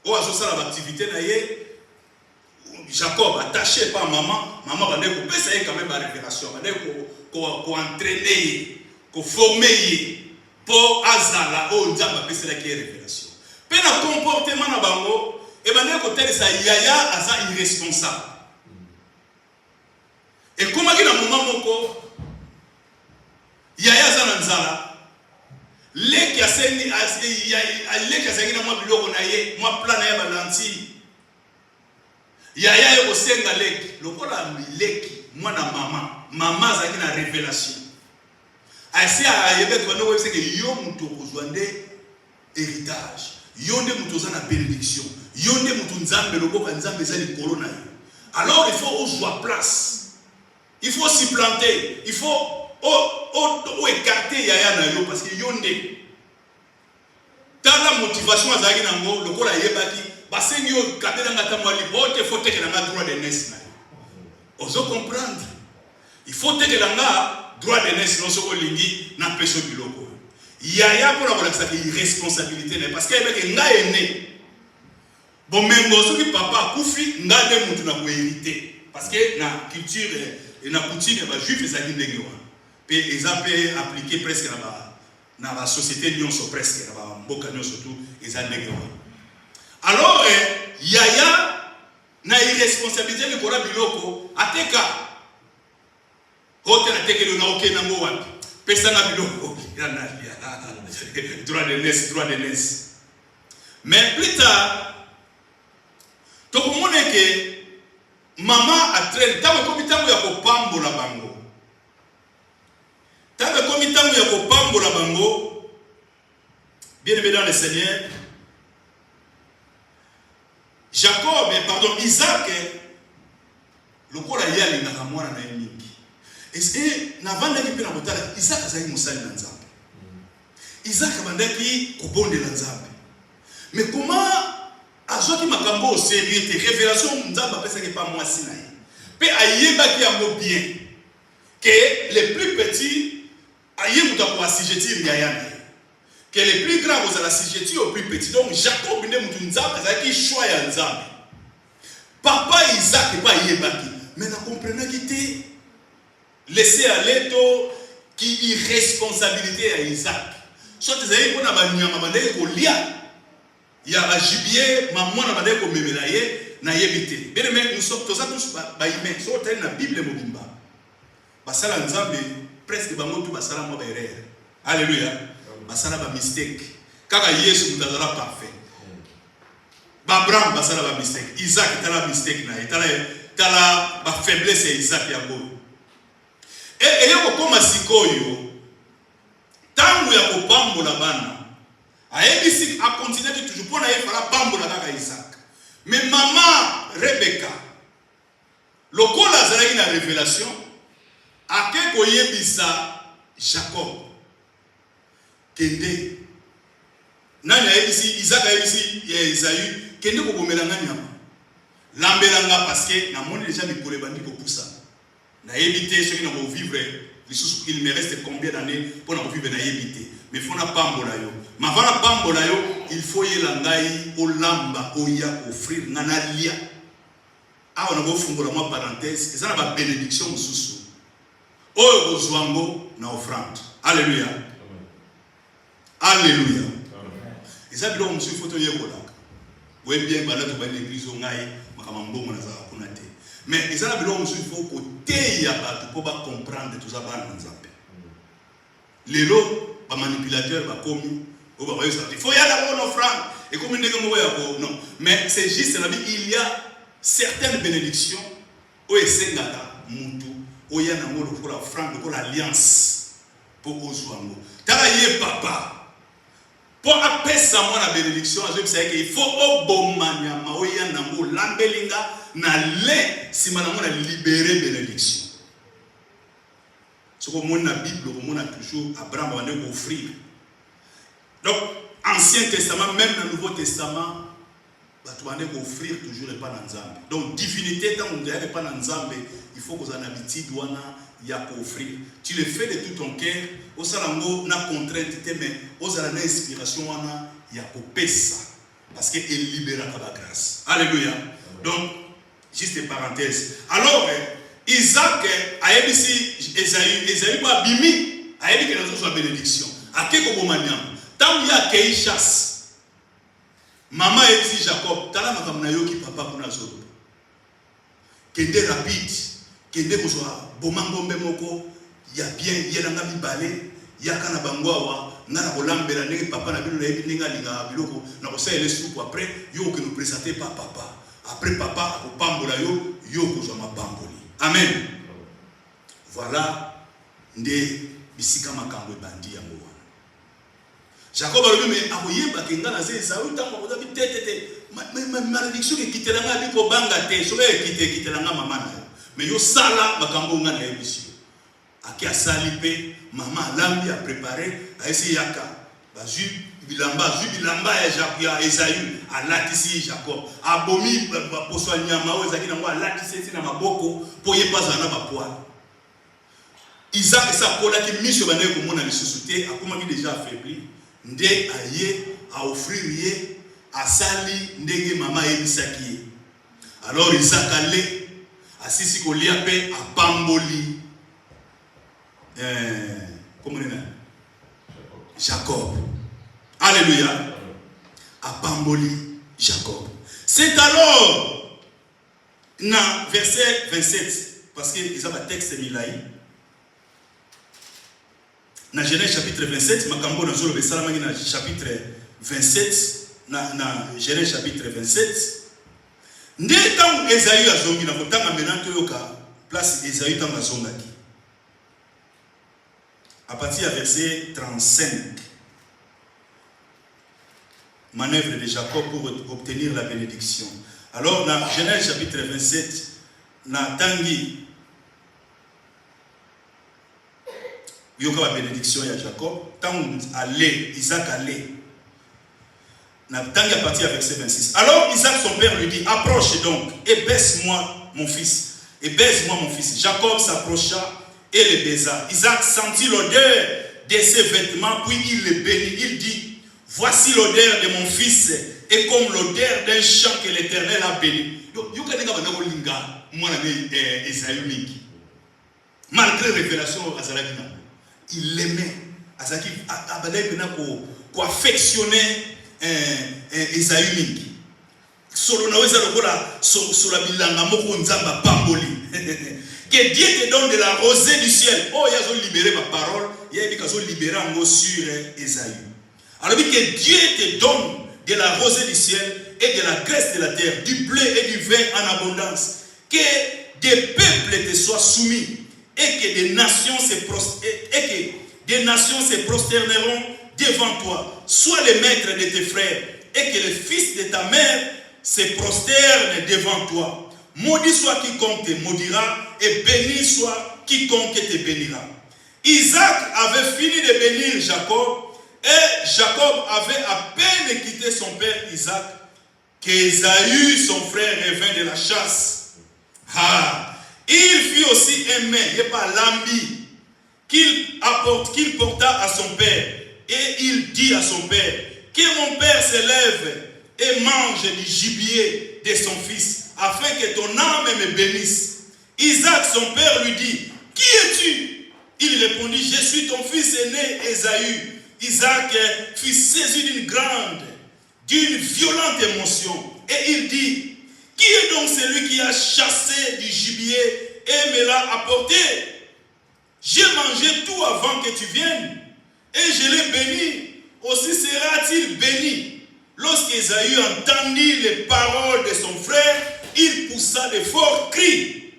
ou à ça l'activité naie, Jacob attaché par maman va dire que ça y est quand même la révélation, va dire qu'on entraîner, qu'on former, pour azala, oh Nzamba c'est la qui est révélation. Mais le comportement na bango, et ben le côté de ça yaya asa irresponsable. Et comment qu'il a un moment moko, yaya asa nanzala, les qui a seni, les qui a seni na moi biloko na ye, moi plan na ye balanti. Yaya e osenga leki, lokola leki, moi na mama zaki na révélation. Asi a yebe kwa no wese ke yo muto kozwande héritage. Yonde mutoza na bénédiction. Yonde mutu nzambe lokoka nzambe zali corona. Alors il faut ouvrir place. Il faut s'y planter. Il faut écarter yaya na yo parce que yonde. Dans la motivation azaki nango lokola yebaki basengi yo kadela ngata mwali bote faut teke na droit de naissance. Ozo comprendre. Il faut teke na droit de naissance non soko lingi na peso biloko. Yaya pour avoir cette irresponsabilité parce que nga est né. Bon même si papa koufi nga de mutu na ko hériter parce que na culture et na coutume ba juif ezaki ndenge wa. Pe exemple appliqué presque na la société nyonso presque na ba mboka nyonso surtout ezali ndenge wa. Alors yaya na irresponsabilité le kora biloko ateka hote na tekelo na okena ngo wapi. Pesa na biloko yana droit de naissance. Mais plus tard, tu comprends que maman a traîné. Tant que comité ya kopambo la bango. Tant que comité ya kopambo la bango. Bien aimé dans le Seigneur. Jacob, pardon, Isaac, le quoi la yali na kamwana na mingi. Est-ce que na vanda ki pena botala Isaac azali musali na nzambe. Isaac abandaki kobondela Nzambe. Mais comment azwaki makambo au sérieux te révélation Nzambe apesaki pas moi sinaï. Pe ayebaki yango bien que les plus petits ayemuta ko assujettir yayana. Que les plus grands aux assujettir aux plus petits. Donc Jacob ne mutu Nzambe azaki choix ya Nzambe. Papa Isaac pas yebaki. Mais na comprenait qu'il était laissé aller to qui irresponsabilité à Isaac. Soit tu sais qu'on a banyama bandé ko lia. Ya ba gibier maman na bandé ko memelaye na yebité. Bien mais nous sommes tous ba yime so telle na Bible mobimba. Basala Nzambe presque bango tout basala mo ba erreur. Alléluia. Basala ba mistake. Kaka Yesu mutazala parfait. Ba Abraham basala ba mistake. Isaac tala mistake na tala ba faiblesse ya Isaac yango. Et yoko koma sikoyo tangu ya kopambola bana ayebisi a continuer toujours pour na yefala pambola kaka Isaac. Mais maman Rebecca lokola azalaki na révélation ake koyebisa Jacob kende nani ayebisi Isaac ayebisi Esaü kende kobomela ngani ama lambelanga parce que na moni déjà mikolo bandi ko poussa na éviter ceux qui n'ont pas vivre il me reste combien d'années pour na vivre na éviter mais faut na pambola yo ma vana pambola yo il faut yelangai olamba oya offrir ngana lia awa na bo fungula moi parenthèse et ça na ba bénédiction mususu oyo ozwango na offrande. Alléluia. Alléluia. Et ça bilo mususu photo yekola ouais bien bala to ba l'église ngai makamambongo na za kunate. Mais ils ont besoin de côté pour comprendre tout ça. Les lots, les manipulateurs, il faut y aller en offrande. Et comme non. Mais c'est juste la vie, il y a certaines bénédictions où il y a une offrande, pour l'alliance pour Ozuango. Talaye papa. Pour appeler ça la bénédiction, il faut au bon maniement, il y a un lambelinga. Na le si manamo na libérer bénédiction. Ce que mon na Bible, on a toujours Abraham va nous offrir. Donc Ancien Testament, même le Nouveau Testament, tu vas nous offrir toujours le pas dans Nzambe. Donc divinité tant on dirait pas dans Nzambe, il faut que vous en habitude wana ya offrir. Tu le fais de tout ton cœur, au salango na contrainte mais au salana inspiration wana ya kopesa parce que il libère la grâce. Alléluia. Donc juste parenthèse. Alors, Isaac a dit Esaü pas bimi, a dit que nous avons bénédiction. A quel moment tant il y a qu'il chasse. Maman a dit Jacob, t'as la maman qui papa pour la zone. Kende rapide, kende kozoa, bomangombe moko, il y a bien, il y a un balai, il y a kana bangwawa, nana kolambela nenge papa na bino na yebi nenga linga biloko, na kosa ele soupe après, yo que nous présenter pas papa. Après papa, au pambola yo, yo kozama pamboli. Amen. Voilà, nde bisika makambo bandi ya mwa. Jacob a dit mais aboye bakenga na zeza, utango koza bitete. Malédiction qui quitte la ngabi ko banga te, so quitte la ngama mama. Mais yo sala makambo ngana ebisi. Aki asalipe, maman lambi a préparé, a essayé yaka. Bazu bilamba ya Esaü alatisi Jacob abomi poswa nyama oza kina ngo alatisi na maboko po yepaza na bapoil. Isaac sa kola ki mission bande ko mona lisusu te akoma ki déjà affaibli nde aye a offrir ye asali ndenge mama ebisaki. Alors Isaac allait asisi ko lia pe apamboli comment on dit Jacob. Alléluia. A Bamboli Jacob. C'est alors, dans verset 27, parce qu'ils ont un texte milaï, dans Genèse chapitre 27, Makambo dans le chapitre 27, dans Genèse chapitre 27, Ndé tant Esaü a zongi, na kotanga menanto yoka, place Esaü tant a zongaki. À partir du verset 35, manœuvre de Jacob pour obtenir la bénédiction. Alors, dans Genèse chapitre 27, dans Tangi, Il y a la bénédiction de Jacob. Tant allait, Isaac allait. Tant qu'il y a parti à verset 26. Alors Isaac, son père, lui dit, approche donc et baise-moi mon fils. Et baise-moi mon fils. Jacob s'approcha et le baisa. Isaac sentit l'odeur de ses vêtements, puis il le bénit. Il dit, voici l'odeur de mon fils, et comme l'odeur d'un champ que l'Éternel a béni. Malgré révélation, il l'aimait. Il affectionnait Esaü. Que Dieu te donne de la rosée du ciel. Oh, il a libéré ma parole. Il a libéré un mot sur Esaü. Alors, que Dieu te donne de la rosée du ciel et de la graisse de la terre, du blé et du vin en abondance. Que des peuples te soient soumis et que des nations se prosterneront devant toi. Sois le maître de tes frères et que les fils de ta mère se prosternent devant toi. Maudit soit quiconque te maudira et béni soit quiconque te bénira. Isaac avait fini de bénir Jacob et Jacob avait à peine quitté son père Isaac qu'Ésaü, son frère, revint de la chasse. Il fit aussi un mets, il n'y a pas l'ambi, qu'il porta à son père. Et il dit à son père, que mon père se lève et mange du gibier de son fils, afin que ton âme me bénisse. Isaac, son père, lui dit, qui es-tu? Il répondit, je suis ton fils aîné Ésaü. Isaac fut saisi d'une violente émotion. Et il dit, qui est donc celui qui a chassé du gibier et me l'a apporté? J'ai mangé tout avant que tu viennes et je l'ai béni. Aussi sera-t-il béni. Lorsqu'Ésaü entendit les paroles de son frère, il poussa de forts cris,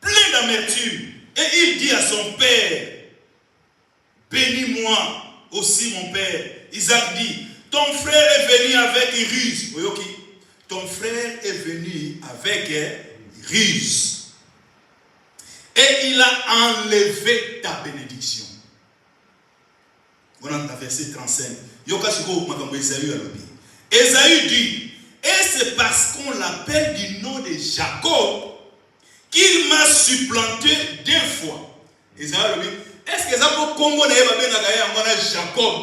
plein d'amertume. Et il dit à son père, bénis-moi aussi mon père. Isaac dit, ton frère est venu avec ruse. Ton frère est venu avec ruse. Et il a enlevé ta bénédiction. Voilà le verset 35. Ésaü dit, et c'est parce qu'on l'appelle du nom de Jacob qu'il m'a supplanté 2 fois. Ésaü dit, est-ce que ça peut comprendre que Jacob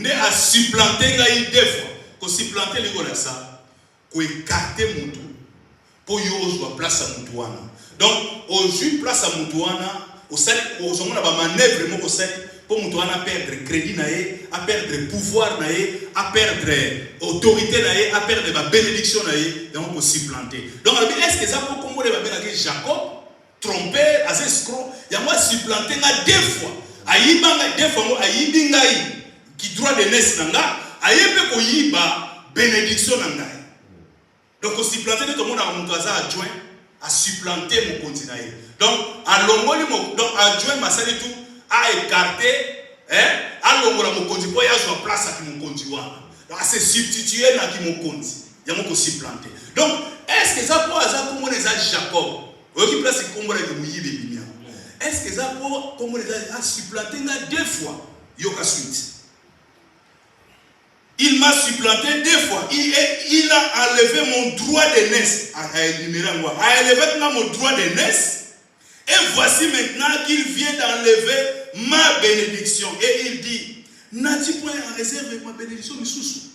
a supplanté 2 fois? Pour supplanter les gars ça, pour écarter mon tour, pour y avoir place à mon. Donc, au juge place à Moutouana, au salut, aux hommes à manœuvre, au salut, pour Moutouana perdre crédit, à perdre pouvoir, à perdre autorité, à perdre ma bénédiction, donc aussi planter. Donc, est-ce que ça peut comprendre que Jacob, trompeur, assez escroc, il y a moi supplanté 2 fois. Aïbanga 2 fois, aïbingaï, qui droit de naissance, aïbe ko yiba bénédiction nangai. Donc, aussi planter, tout le monde a mon adjoint. À supplanter mon continent. Donc, à l'ongoli, donc adjoint Massali tout, à écarter, à l'ongoli mon continent, pour y avoir place à mon continent. Donc, à se substituer à qui mon continent. Il y a mon supplanter. Donc, est-ce que ça peut avoir comme on les a Jacob? Ou qui place comme on les a Mouyi. Est-ce que ça peut comme on les a supplanté 2 fois? Yoka suite. Il m'a supplanté 2 fois. Il a enlevé mon droit de naissance. A élevé mon droit de naissance. Et voici maintenant qu'il vient d'enlever ma bénédiction. Et il dit, n'as-tu point en réserve ma bénédiction, Missoussou?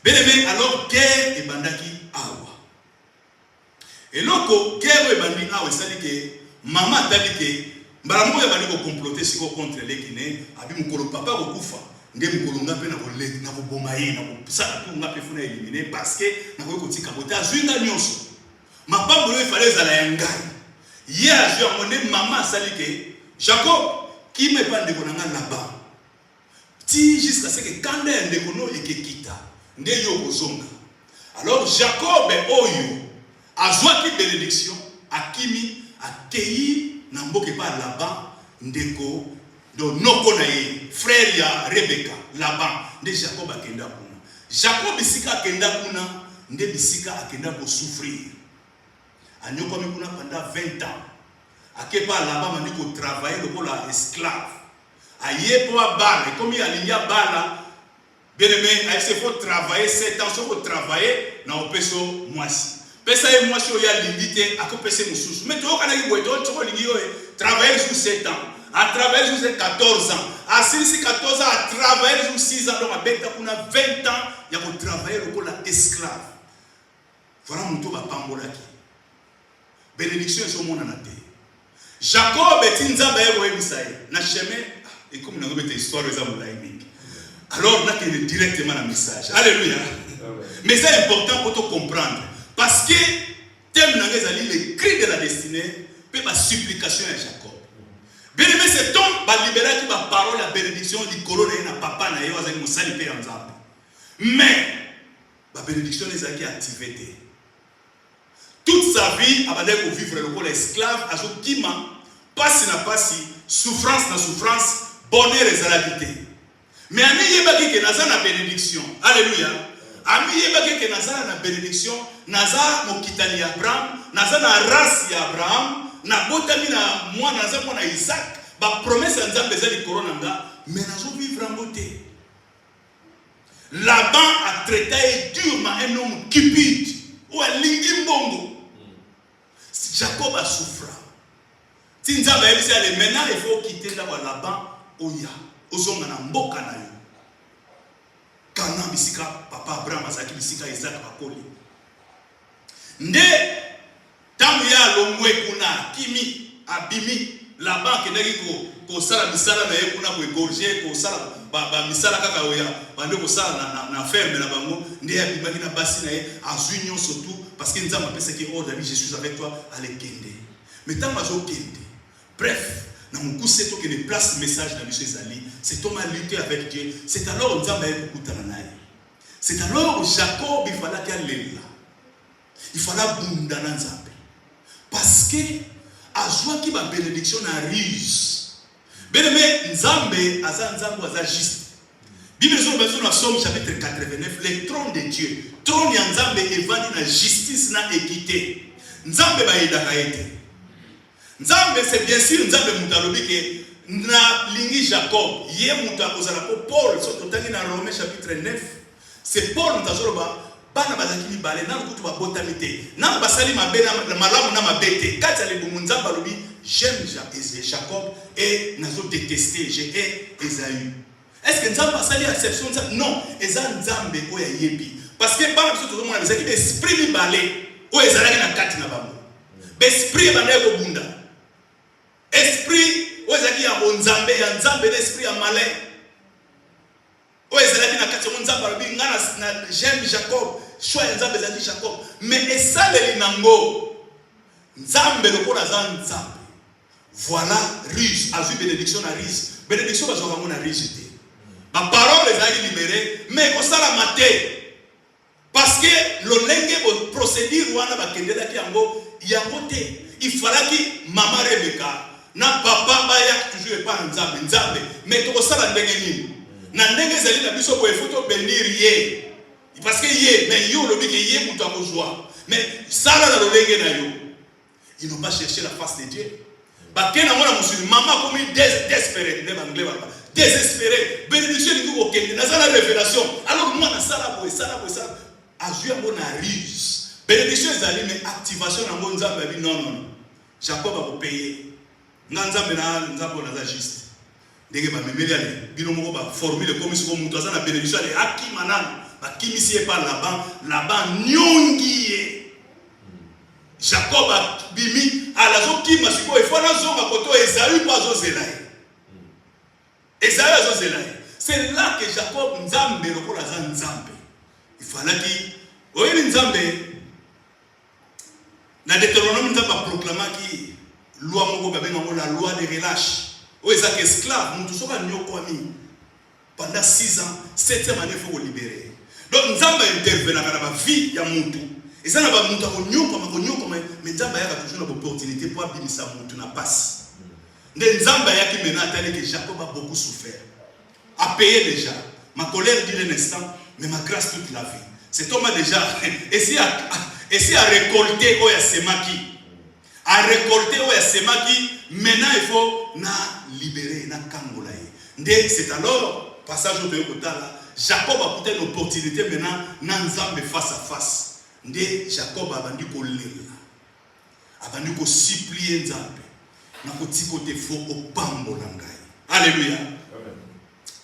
Bien aimé, alors guerre et bandaki awa. Et loko, guerre et bandaki awa, c'est-à-dire que maman a dit que Mbalambo ya bali ko comploter siko contre les Guinéens, abi mukolo papa ko kufa. Ndem kolonga pe na ko lek na ko bomaye na ko sala tu ngape funa éliminer parce que na ko tika bota zwinga nyonso. Mapambo le fallait za la yangai. Hier je amone maman salike Jacob qui me pas de konanga là-bas. Ti jusqu'à ce que quand ndé kono ekekita ndé yo kozonga. Alors Jacob oyo azwa ki bénédiction akimi akei na mboke pa là-bas ndeko do noko na ye frère ya Rebecca là-bas nde Jacob akenda kuna. Jacob bisika akenda kuna nde bisika akenda ko souffrir. Anyoko mi kuna pendant 20 ans. Akepa là-bas mandi ko travailler ko la esclave. Aïe pour la balle. Et comme il y a la balle, bien aimé, il faut travailler 7 ans. Il faut travailler dans le peso moisi. Pesa et moi, si il y a limité, à quoi peser mon sous. Mais tu vois, quand il y a travailler sur 7 ans. À travailler sur 14 ans. À 14 ans, à travailler sur 6 ans. Donc, à 20 ans, il y a travailler pour l'esclave. Voilà mon tour à Pambolaki. Bénédiction sur mon anaté. Jacob est une zabaye ou Ebisaï. N'a jamais, et comme nous avons une histoire de Zamoulaïmik. Alors, là, il est directement un message. Alléluia. Mais c'est important pour te comprendre. Parce que, thème dans les cris de la destinée, peut ma supplication à Jacob. Bien aimé, c'est donc, libérer qui ma parole, la bénédiction, du colonne et na papa, na yo, avec mon salipé en zambe. Mais, la bénédiction les a qui activée. Toute sa vie, avant de vivre le rôle esclave, à ce qui m'a passé na passé, souffrance na souffrance, bonheur et salabilité. Mais ami yebaki que naza na bénédiction. Alléluia. Ami yebaki que naza na bénédiction, naza mokitani Abraham, naza na race ya Abraham, na botami na moi naza mona Isaac, ba promesse nzambe ezali corona nga, mais nazo vivre en beauté. Laban a traité durement un homme cupide ou un lingimbongo. Jacob a souffert. Si nous avons dit maintenant, il faut quitter Laban, Oya, Ozonga na mboka na yo. Kana bisika, papa Abraham azaki bisika Isaac bakoli. Nde, tamu ya lomwe kuna, kimi, abimi, Laban kenaki ko sala misala na ye kuna ko égorger, ko sala ba misala kaka oya, bande ko sala na ferme na bango, nde ya bimaki na basi na ye, azui nyon surtout parce que nous avons pensé que oh David, je suis avec toi, allez kende. Mais tant que je kende, bref, dans mon coup c'est toi qui ne place le message dans les Ali, c'est toi qui lutter avec Dieu. C'est alors nous avons beaucoup de tananaï. C'est alors Jacob il fallait qu'il aille là. Il fallait bunda dans Nzambe. Parce que à joie qui va bénédiction na ruse. Bien aimé, Nzambe aza juste. Bible dans le Somme chapitre 89, le trône de Dieu. Trône ya Nzambe evandi na justice na équité. Nzambe ba yedaka ete. Nzambe c'est bien sûr Nzambe mutalobi ke na lingi Jacob ye muta kozala po Paul soto tangi na Romains chapitre 9. C'est Paul mutazoloba bana bazaki mibale na kutu ba botamite. Na basali mabena malamu na mabete. Kati ale bumu Nzambe alobi j'aime Jacob et nazo détester je hais Esaü. Est-ce que Nzambe a sali exception? Non, Eza Nzambe oya yebi. Parce que par exemple, tout le monde a dit l'esprit mi balé, ou ezalaki na kati na bango. L'esprit banda ko bunda. Esprit ou ezalaki ya Nzambe, ya Nzambe l'esprit ya malin. Ou ezalaki na kati ya Nzambealobi ngana na j'aime Jacob, choix ya Nzambe ezalaki Jacob. Mais esaleli nango Nzambe lokola za Nzambe. Voilà riche, azui bénédiction na riche. Bénédiction bazwa bango na riche. Ma parole les a libérés, mais on s'en a maté. Parce que le lingue procédure wana bakendela ki yango yangote. Il fallait que maman Rebecca na papa baya toujours pas Nzambe, mais to sala ndenge nini. Na ndenge zali na biso ko efoto bénir ye. Parce que ye, mais yo lobi que ye muta ko joie. Mais sala na lolenge na yo. Ils n'ont pas cherché la face de Dieu. Bakena mona musulman maman comme désespéré, ne anglais baba. Désespéré, bénédiction du coup auquel dans la révélation. Alors moi na sala boy azui mon ruse. Bénédiction ezali mais activation na mon Nzambe bi non. Jacob a payé. Nzambe na juste. Ndenge ba memeli ale bino moko ba formule comme si comme mutu na bénédiction ale akimanana ba kimisi pa Laban nyongiye. Jacob a bimi alazo kima siko e fona zonga koto Esaü pa zozelai. C'est là que Jacob Nzambe lokola za Nzambe. Il fallait qu'il oye Nzambe na Deutéronome Nzambe proclama ki loi moko babenga la loi de relâche. Oye za esclave mutu soka nyokwami pendant 6 ans, 7e année faut libérer. Donc Nzambe intervenir dans la vie ya mutu. Et ça na ba mutu ko nyokoma mais Nzambe ya toujours une opportunité pour abimisa mutu na passe. Nzambe yaki mena tali que Jacob a beaucoup souffert. A payé déjà. Ma colère dure un instant, mais ma grâce toute la vie. Cet homme a déjà essayé à récolter où il y a semaki. À récolter où il y a semaki, maintenant il faut na libérer, na kangolaye. C'est alors, passage au Théokotala, Jacob a peut-être une opportunité maintenant, Nanzambe face à face. Jacob a vendu qu'on l'est. A vendu qu'on supplier Nzambe. Na petit côté faux au pambo langai. Alléluia.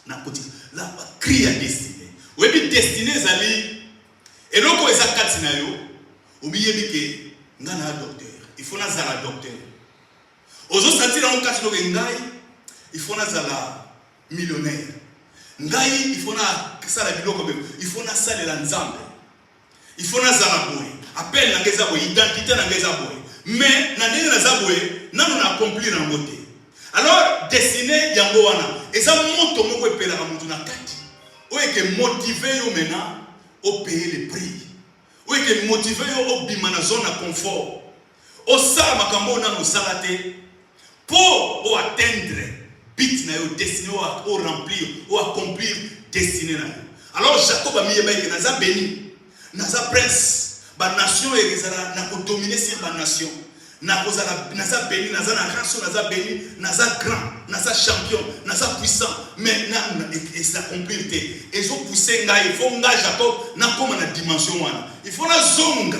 Na petit là crie à destinée. Oui bi destinée zali. Et donc on est à katina yo. Oubliez que ngana docteur. Il faut na zala docteur. Ozo senti na katina ngai. Il faut na zala millionnaire. Ngai il faut na sala biloko be. Il faut na sala la Nzambe. Il faut na zala boy. Appel na ngeza boy, identité na ngeza boy. Mais na ndenge na zabwe nanu na accomplir na ngote. Alors destiné yango wana eza moto moko epela ka mutu na kati. Oye ke motiver yo maintenant au payer les prix. Oye ke motiver yo au bima na zone de confort. Au sala makambo na no salate pour au atteindre but na yo destiné au remplir au accomplir destiné na yo. Alors Jacob a mis ke na za béni na za prince. Ba nation ezala na ko dominer sur ba nation na ko zala na za béni na za na raso na za béni na za grand na za champion na za puissant mais na ça accomplir te ezo pousser nga il faut nga Jacob na koma na dimension wana il faut na zonga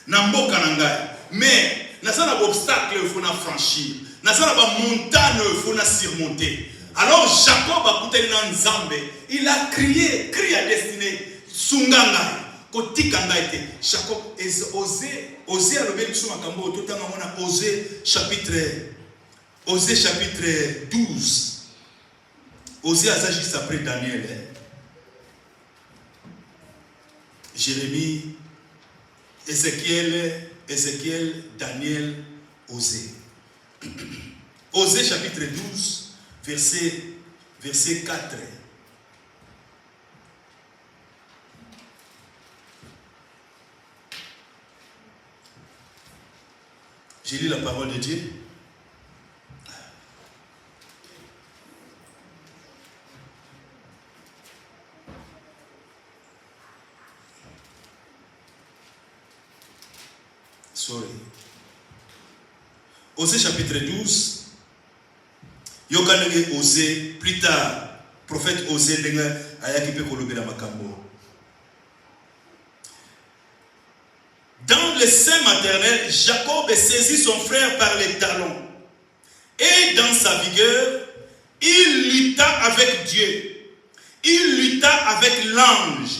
na mboka na ngai mais na za na obstacle il faut na franchir na za na ba montagne il faut na surmonter. Alors Jacob a coûté na Nzambe il a crié à destinée sunganga Kotika ngaite Jacob est osé à l'obéir sur makambo tout temps on a osé chapitre 12. Osé à ça juste après Daniel. Jérémie, Ézéchiel, Daniel, Osé. Osé chapitre 12 verset 4. J'ai lu la parole de Dieu. Sorry. Osée chapitre 12. Yokanenge Osée, plus tard, prophète Osée denga ayakipe kolobela makambo. Dans le sein maternel, Jacob saisit son frère par les talons. Et dans sa vigueur, il lutta avec Dieu. Il lutta avec l'ange.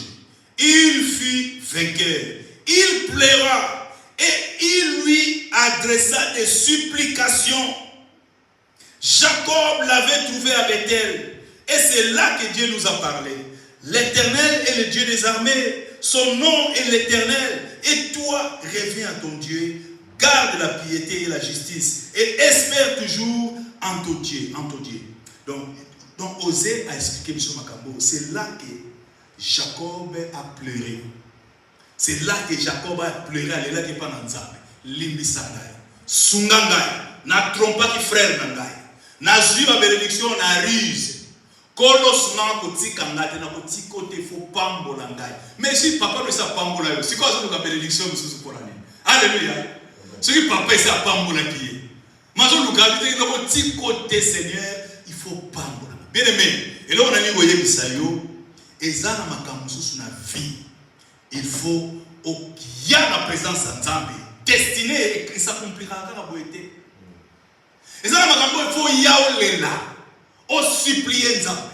Il fut vainqueur. Il pleura et il lui adressa des supplications. Jacob l'avait trouvé à Bethel. Et c'est là que Dieu nous a parlé. L'Éternel est le Dieu des armées. Son nom est l'Éternel. Et toi, reviens à ton Dieu, garde la piété et la justice, et espère toujours en ton Dieu. Donc Osée a expliqué M. Makambo, c'est là que Jacob a pleuré. C'est là que Jacob a pleuré, elle est là que pas dans Nzambe. Limbisangai, Sungangai, n'a trompa qui frère Nangai, n'a su ma bénédiction, n'a ruse. Kolos na koti kangate na koti kote fo pambo langai. Mais si papa ne sa pambo la yo, c'est quoi ça la bénédiction monsieur pour l'année. Alléluia. Ce qui papa sa pambo la pied. Mazo lukabite na koti kote Seigneur, il faut pambo la. Bien aimé. Et là on a dit voyez bisayo, ezana makambo sur na vie. Il faut au y a la présence en Nzambe. Destiné et ça compliquera ka boité. Ezana makambo il faut yaolela. Au supplier Nzambe,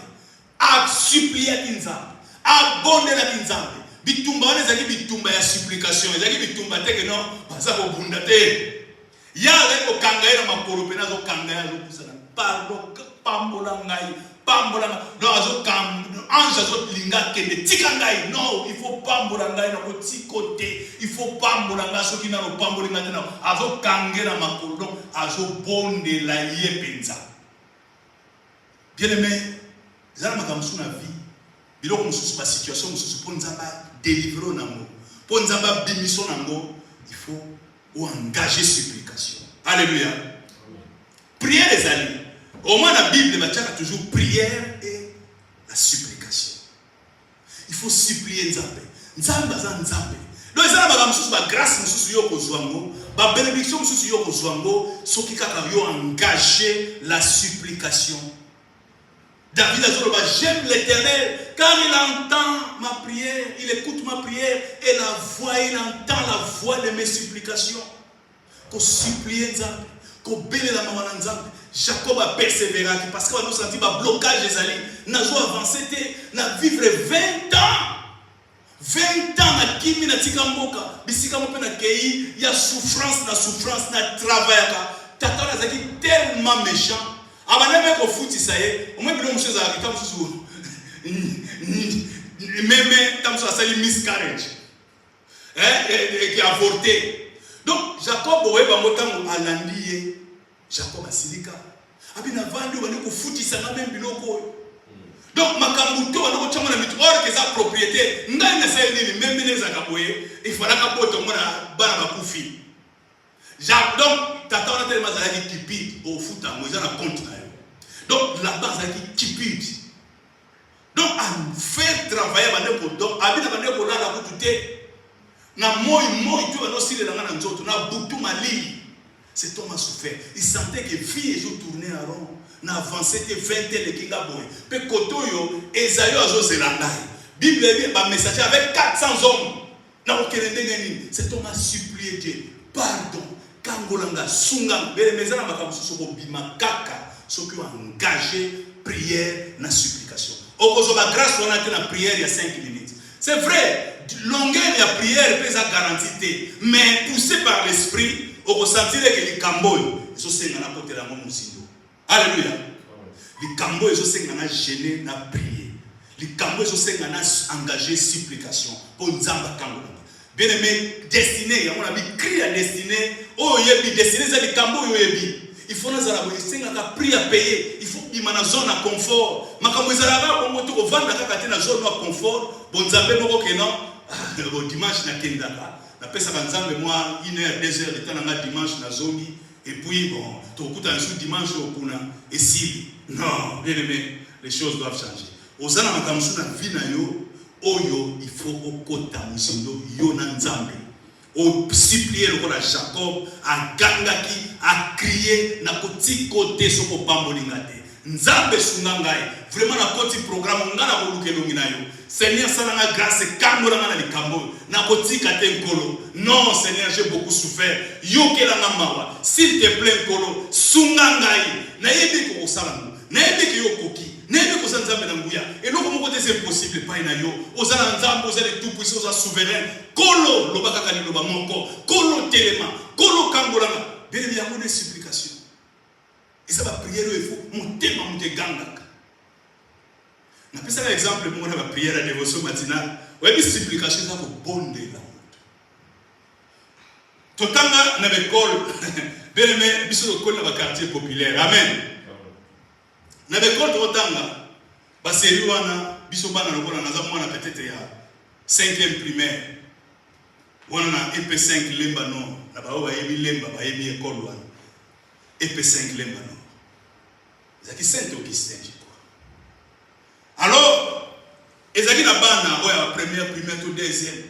à supplier Nzambe, à bonner la Nzambe. Bitumba on ezali bitumba ya supplication, ezali bitumba te que non, baza ko bunda te. Ya le ko kangaya na makoro pena zo kangaya zo kusana. Pardon, pambola ngai, no azo kam, anja zo linga kende tikangai. Non, il faut pambola ngai na ko tikote, il faut pambola ngai so kina no pambola ngai na azo kangera makoro, azo bonde la ye penza. Bien aimé, ça m'a comme sur la vie. Bilo comme sur la situation, pour nous délivrer nango, pour nous bémisson nango, il faut engager supplication. Alléluia. Prière les amis. Au moins la Bible va dire toujours prière et la supplication. Il faut supplier Nzambe. Nzambe za Nzambe. Donc ça m'a comme sur la grâce sur yo kozwango, ba bénédiction sur yo kozwango, so ki kaka yo engager la supplication. David a dit, j'aime l'Éternel, car il entend ma prière, il écoute ma prière, et il entend la voix de mes supplications. Qu'on supplie Nzambe, qu'on bénisse la maman Nzambe. Jacob a persévéré parce qu'on a senti un blocage des alliés. N'a pas avancé, n'a vivre 20 ans. 20 ans na kimi na tikamboka, bisika mo pe na kei, il y a souffrance, na travail. Tata na zaki tellement méchant. Abana me ko futi ça y, au moins bilo monsieur za kitam susu. Même tam so sali miscarriage. Et qui a avorté. Donc Jacob oeba motango alandi Jacob asilika. Abina vandi bani ko futi ça na même biloko. Donc makambuto wana chama na mitu or que sa propriété ngai na sai nini même les akaboye il fallait ka poto mona bana bakufi. Donc tata on a tellement zalaki kipid au futa moza na compte na yo. Donc la base qui kipid. Donc à faire travailler bande ko donc abina bande ko la ko tuté na moi tu va no sile na ngana nzoto na butu mali. Cet homme a souffert. Il sentait que vie et jour tourner en rond. N'a avancé que 20 ans de kinga boy. Pe kotoyo Esaïe azo zelanda. Bible dit ba messager avec 400 hommes. Na okelende ngeni. Cet homme a supplié Dieu. Pardon. Kangolanga sunga bele mezana makabuso ko bima kaka. Ceux qui ont engagé prière na supplication. Okozo ba grâce on a été na prière il y a 5 minutes. C'est vrai, longueur de la prière peut être garantie, mais poussé par l'esprit au ressentir que les camboy ils sont na côté la mon musindo. Alléluia. Les camboy ils sont na gêner na prier. Les camboy ils sont na engager supplication pour nzamba kangola. Bien aimé destiné, on a mis cri à destiné. Oh yebi destiné ça les camboy yebi. Il faut nous avoir une prix à payer. Il faut qu'il y ait une zone à confort. Mais quand vous avez un peu vendre la zone à confort, bon Nzambe moko keno dimanche na kendaka. Na pesa Nzambe moi 1 heure 2 heures de temps na dimanche na zombie et puis bon to kuta un dimanche okuna et si non bien aimé les choses doivent changer. Ozana makamsu na vie na yo oyo il faut okota musindo yo na Nzambe. Au supplier le roi Jacob a gangaki a crié na koti côté soko pambolingate nzambe sungangai vraiment na koti programme ngana bolukelo nginayo Seigneur salanga grâce kangola ngana likambo na koti kate nkolo non Seigneur j'ai beaucoup souffert yokela ngamawa s'il te plaît nkolo sungangai na yebi ko salango na yebi ke yokoki N'est-ce que Nzambe na nguya et donc mon côté c'est impossible pas ina yo ozala Nzambe ozala tout puissant ozala souverain kolo lobaka kali loba moko kolo telema kolo kangolanga bien il y a une supplication et ça va prier il faut monter monter gangaka na pesa un exemple mon na prière à dévotion matinale ouais bi supplication ça ko bonde la totanga na l'école bien mais biso ko na quartier populaire amen. Na bekol totanga ba série wana biso bana lokola naza mwana peut-être ya 5e primaire wana na EP5 lemba no na ba ba yebi lemba ba yebi école wana EP5 lemba no zaki Saint Augustin quoi. Alors ezaki na bana oya première primaire to deuxième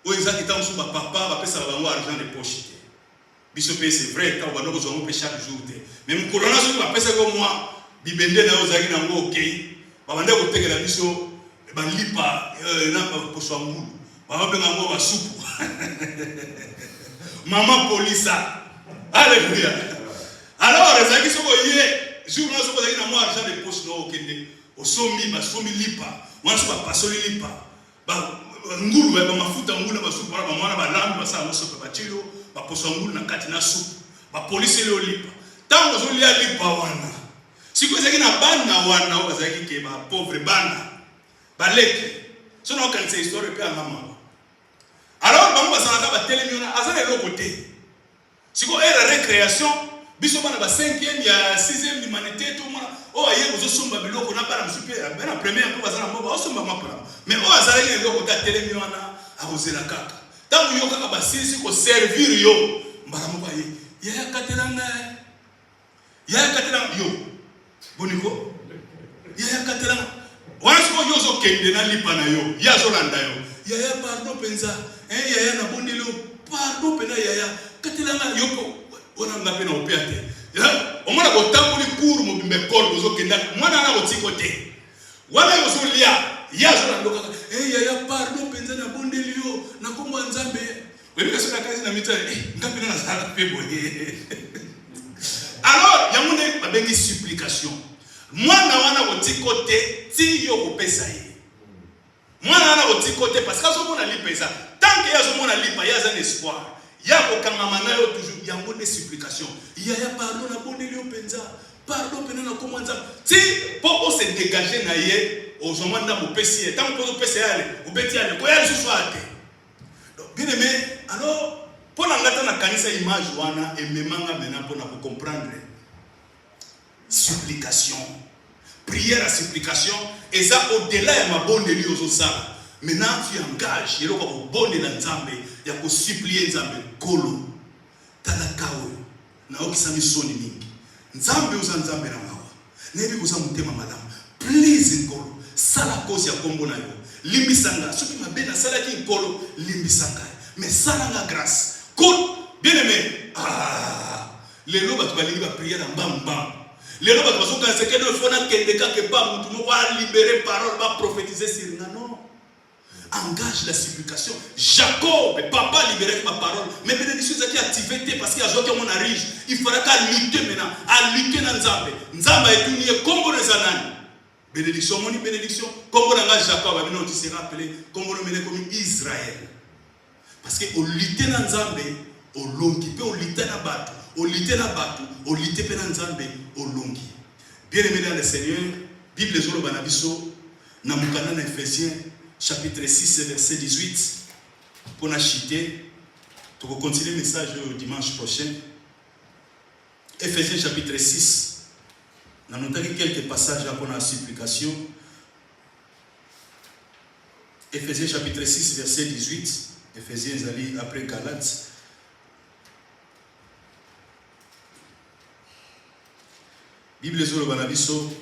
o ezaki tam so ba papa ba pesa ba argent de poche biso pe c'est vrai ta ba ndoko zo mo pe chaque jour même corona so ba pesa ko moi bibende na ozaki na ngo okay babande ko tekela biso ba lipa na poso ngulu ba benga ngo ba supu mama polisa alléluia. Alors ezaki soko ye jour na soko zaki na moi argent de poche no okende osomi ba somi lipa mwana so ba pasoli lipa ba ngulu ba mafuta ngulu ba supu ba mwana ba lambi ba sa so ba chilo ba poso ngulu na kati na supu ba polisi le lipa tango zo lia lipa wana siko ezaki na bana wana o bazaki ke ba pauvre bana baleke sono kanisa histoire pe ngama alors bango basala ba telemiona azana le côté siko era récréation biso bana ba 5e ya 6e humanité to mona o aye bozo somba biloko na bana msupe na première ko bazana mboba o somba mapala mais o azala le côté telemiona akozela kaka tango yo kaka ba sisi ko servir yo mbara mo ba ye ya katelanga yo boniko ya katelanga wana siko yo zo kende na lipa na yo ya zo landa yo ya pardon penza ya na bondelo pardon pena ya katelanga yo ko ona ngapena opiate Au moins, on a un cours, on a un cours, on a un côté. Voilà, il y a pardon, na bondelio, na kombo nzambe. Oui, parce que la case na mita, ngambi na sala pe boye. Alors, il y a une supplication. Moi, na wana côté, ti yo kopesa ye. Moi, na côté parce que so mona lipesa. Tant que ya so mona lipa, ya un espoir. Ya ko kamamana yo toujours, il y a une supplication. Il y a pardon na bondelio penza. Pardon penza na kombo nzambe. Ti pour se dégager na ye, aux hommes na mopesi, tant que vous pesi aller, vous beti aller, ko ya so ate. Donc bien aimé, alors pour l'angata na kanisa image wana et memanga maintenant pour na comprendre. Supplication, prière à supplication, et ça au-delà de ma bonne de aux ça. Maintenant, tu engages, il y a une bonne de l'ensemble, il y a une supplier Nzambe, Kolo, Talakawe, Naoki Sami Soni Mingi, Nzambe aux Nzambe Ramawa, Nebi aux Amutema Madame, please Nkolo, Sala cause ya Kombo na yo, Limbisanga, ce qui m'a bien à Sala qui Nkolo, Limbisanga, mais Sala la grâce, Kolo, bien aimé, les lots va prier dans Bam Bam. Les gens qui sont que il faut que pas libérer parole, va prophétiser sur nous. Non. Engage la supplication. Jacob, papa libérer ma parole. Mais bénédiction qui activité parce qu'il y a des gens qui sont riches. Il faudra qu'à lutter maintenant. À lutter dans Nzambe. Nzambe est tout nié comme les anani. Bénédiction, mon bénédiction. Comme on engage Jacob, maintenant tu seras appelé comme on le comme Israël. Parce que au lutter dans Nzambe, au long qui peut au lutter dans bateau. Au lutter dans bateau, au lutter dans Nzambe, au longi. Bien aimé dans le Seigneur, Bible les Zolo Banabiso, Namukana na Ephésiens, chapitre 6, verset 18. Pour nous chiter, pour continuer le message le dimanche prochain. Ephésiens chapitre 6. Nous avons noté quelques passages pour la supplication. Ephésiens chapitre 6, verset 18. Ephésiens Zali après Galates. Bible Zolo Banabiso,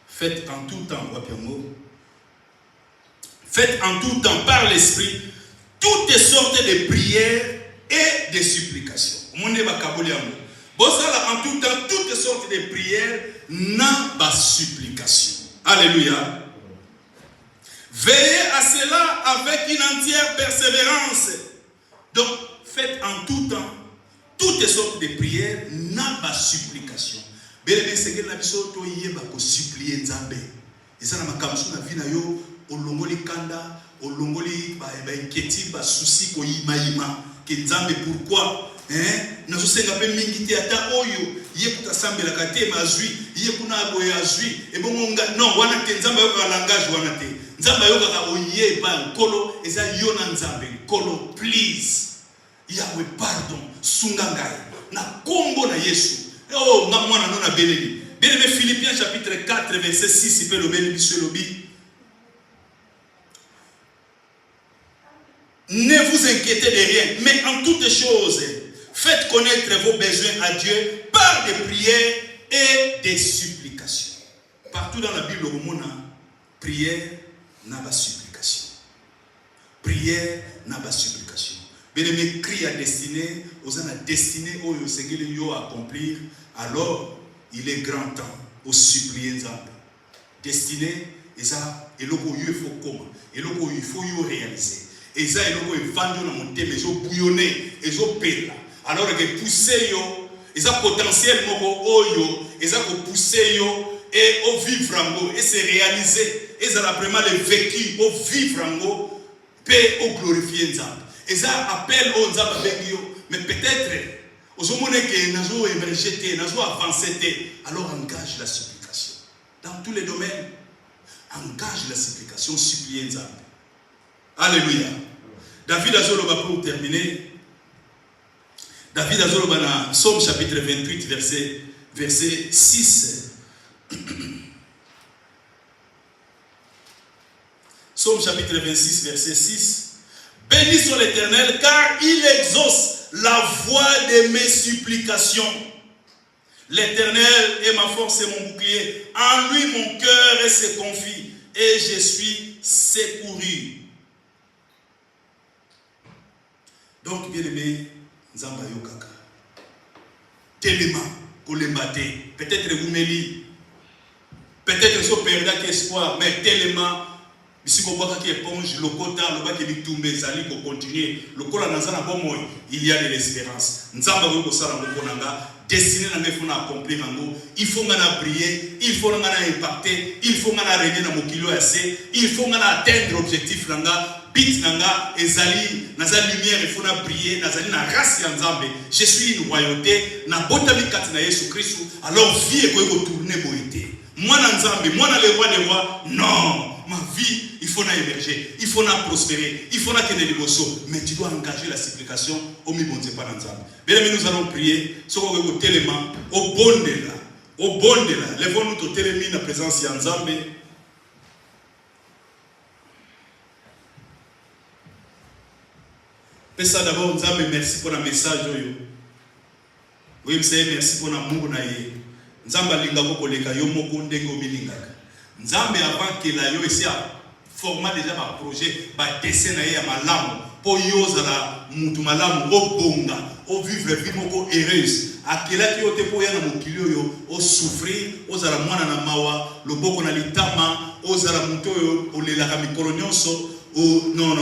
faites en tout temps, faites en tout temps par l'esprit toutes sortes de prières et de supplications. En tout temps, toutes sortes de prières n'a pas supplication. Alléluia. Veillez à cela avec une entière persévérance. Donc, faites en tout temps toutes sortes de prières n'a pas supplication. Belé sengel na biso to yeba ko supplier Nzambe. Ezana makamso na vina yo olongoli kanda, olongoli ba inquiétude, ba souci ko yima ke Nzambe pourquoi na so senga pe mingi te ata oyo ye kuta sambela kate mazwi, ye kuna boya azwi e bongonga non wana te Nzambe yo ka langage wana te. Nzambe yo ka oye ba nkolo eza yo na Nzambe nkolo please. Yahweh pardon sungangai na kombo na Yesu. Oh, maman, non, a béni. Bien aimé, Philippiens chapitre 4, verset 6, il peut le bénir, monsieur Lobi. Ne vous inquiétez de rien, mais en toutes choses, faites connaître vos besoins à Dieu par des prières et des supplications. Partout dans la Bible, on a prière, n'a pas supplication. Prière, n'a pas supplication. Bien aimé, cri à destinée, aux a destiné au Seigneur yo accomplir, alors il est grand temps au supplier Nzambe. Destiné, et ça, et l'oko yo faut comment, et l'oko il faut yo réaliser. Et ça, et l'oko il vend dans mon thème, et zo bouillonner, et zo pela. Alors que pousser yo, et ça potentiel moko oyo, et ça ko pousser yo, et au vivre en go, et c'est réaliser, et ça vraiment le vécu au vivre en go, paix au glorifier Nzambe. Et ça appelle aux Nzambe bengio, mais peut-être aux hommes qui n'ont pas émergé, n'ont pas avancé, alors engage la supplication. Dans tous les domaines, engage la supplication, supplier Nzambe. Alléluia. David Azoloba pour terminer. David Azoloba dans Psaume chapitre 28, verset 6. Psaume chapitre 26, verset 6. Béni soit l'Éternel, car il exauce la voix de mes supplications. L'Éternel est ma force et mon bouclier. En lui, mon cœur se confie et je suis secouru. Donc, bien aimé, Nzamba Yokaka. Téléma, Kolembate, peut-être Goumeli, peut-être so perda espoir, mais tellement, si vous voyez qu'il éponge, le quota, le bas qui est tombé, Zali, pour continuer, le cola nazana bon moi, il y a de l'espérance. Nzamba ko sala mokonanga, destiné na mefuna accomplir ngo, il faut ngana briller, il faut ngana impacter, il faut ngana régner na mokilo assez, il faut ngana atteindre l'objectif langa. Bit nanga ezali nazali lumière il faut na briller nazali na race ya nzambe je suis une royauté na botami kati na Yesu Kristo alors vie eko tourner boité moi na nzambe moi na le roi des rois non ma vie il faut na émerger il faut na prospérer il faut na kende liboso mais tu dois engager la supplication au mibonze pa na nzambe bien aimé nous allons prier soko ko telema au bondela levons-nous to telemi na présence ya nzambe. Ça d'abord, Nzambe, merci pour le message. Oui, merci pour l'amour. Nzambe linga ko koleka yo moko ndenge obilingaka. Nzambe avant que la yo essaie format déjà un projet, ba dessin na ya malamu, po yo zala mutu malamu obonga, o vivre vie moko heureuse. Akela ki yo te po ya na mokili yo, o souffrir, o zala mwana na mawa, loboko na litama, o zala mutu yo o lelaka mikolo nyonso. Oh, non.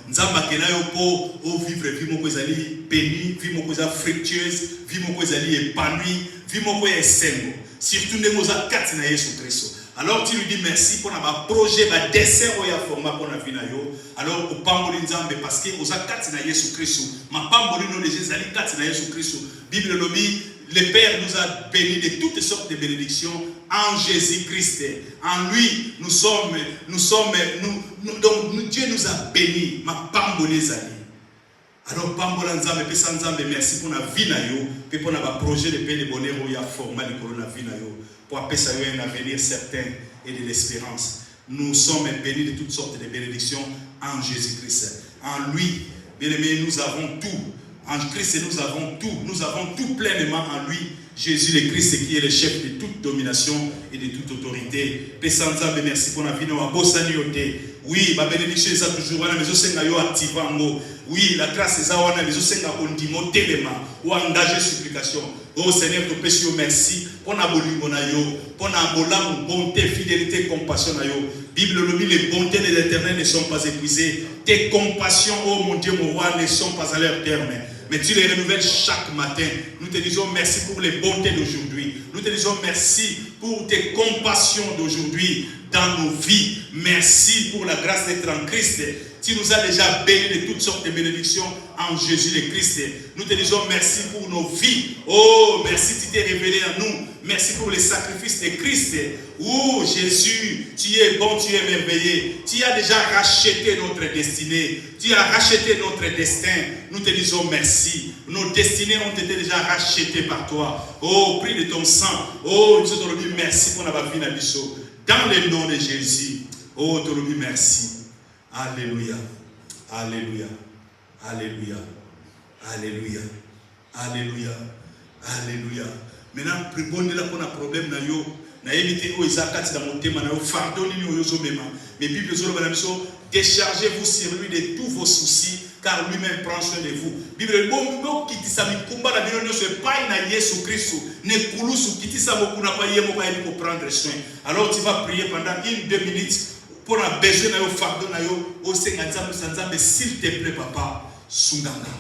Nzamba kela yo po o vivre vie moko ezali béni, vie moko ezali fructueuse, vie moko ezali épanoui, vie moko esengo. Surtout ndenge oza kati na Yesu Kristo. Alors tu lui dis merci pour un projet, un dessin ou un format pour la vie na yo. Alors au pamboli nzambe parce que oza kati na Yesu Kristo. Ma pamboli no les ezali kati na Yesu Kristo. Bible lobi le Père nous a bénis de toutes sortes de bénédictions en Jésus-Christ. En lui, donc Dieu nous a bénis. Ma pamboli zali. Alors pambola nzambe pesa nzambe merci pour la vie na yo, et pour notre projet de paix de bonheur où il y a format de corona vie na yo, pour appeler ça un avenir certain et de l'espérance. Nous sommes bénis de toutes sortes de bénédictions en Jésus-Christ. En lui, bien aimé, nous avons tout. En Christ, nous avons tout. Nous avons tout pleinement en lui. Jésus le Christ qui est le chef de toute domination et de toute autorité. Pesa nzambe merci pour la vie na bosani yote. Oui, ma bénédiction est toujours là, mais aussi activement. Oui, la grâce est là, mais aussi on tellement ou engager supplication. Oh Seigneur, te pèse merci pour la bonté, fidélité, compassion. Bible le dit, les bontés de l'Éternel ne sont pas épuisées. Tes compassions, oh mon Dieu, mon roi, ne sont pas à leur terme. Mais tu les renouvelles chaque matin. Nous te disons merci pour les bontés d'aujourd'hui. Nous te disons merci pour tes compassions d'aujourd'hui dans nos vies. Merci pour la grâce d'être en Christ. Tu nous as déjà bénis de toutes sortes de bénédictions en Jésus le Christ. Nous te disons merci pour nos vies. Oh, merci, tu t'es révélé à nous. Merci pour les sacrifices de Christ. Oh, Jésus, tu es bon, tu es merveilleux. Tu as déjà racheté notre destinée. Tu as racheté notre destin. Nous te disons merci. Nos destinées ont été déjà rachetées par toi. Oh, prix de ton sang. Oh, nous te disons merci pour notre vie. Dans le nom de Jésus. Oh, te dis merci. Alléluia. Alléluia. Alléluia. Alléluia. Alléluia. Alléluia. Maintenant, prépondez là pour un problème na yo. Na éviter au Isaac dans mon thème na yo pardonnez nous yo mema. Mais Bible zo la mission déchargez-vous sur lui de tous vos soucis car lui-même prend soin de vous. Bible bon qui dit ça mi kumba na bino nyonso epai na Yesu Kristo ne kulusu kiti sa boku na pa yemo ka pour prendre soin. Alors tu vas prier pendant 1-2 minutes. Pour un besoin na yo fardeau na yo au senga nzambe s'il te plaît papa sunganga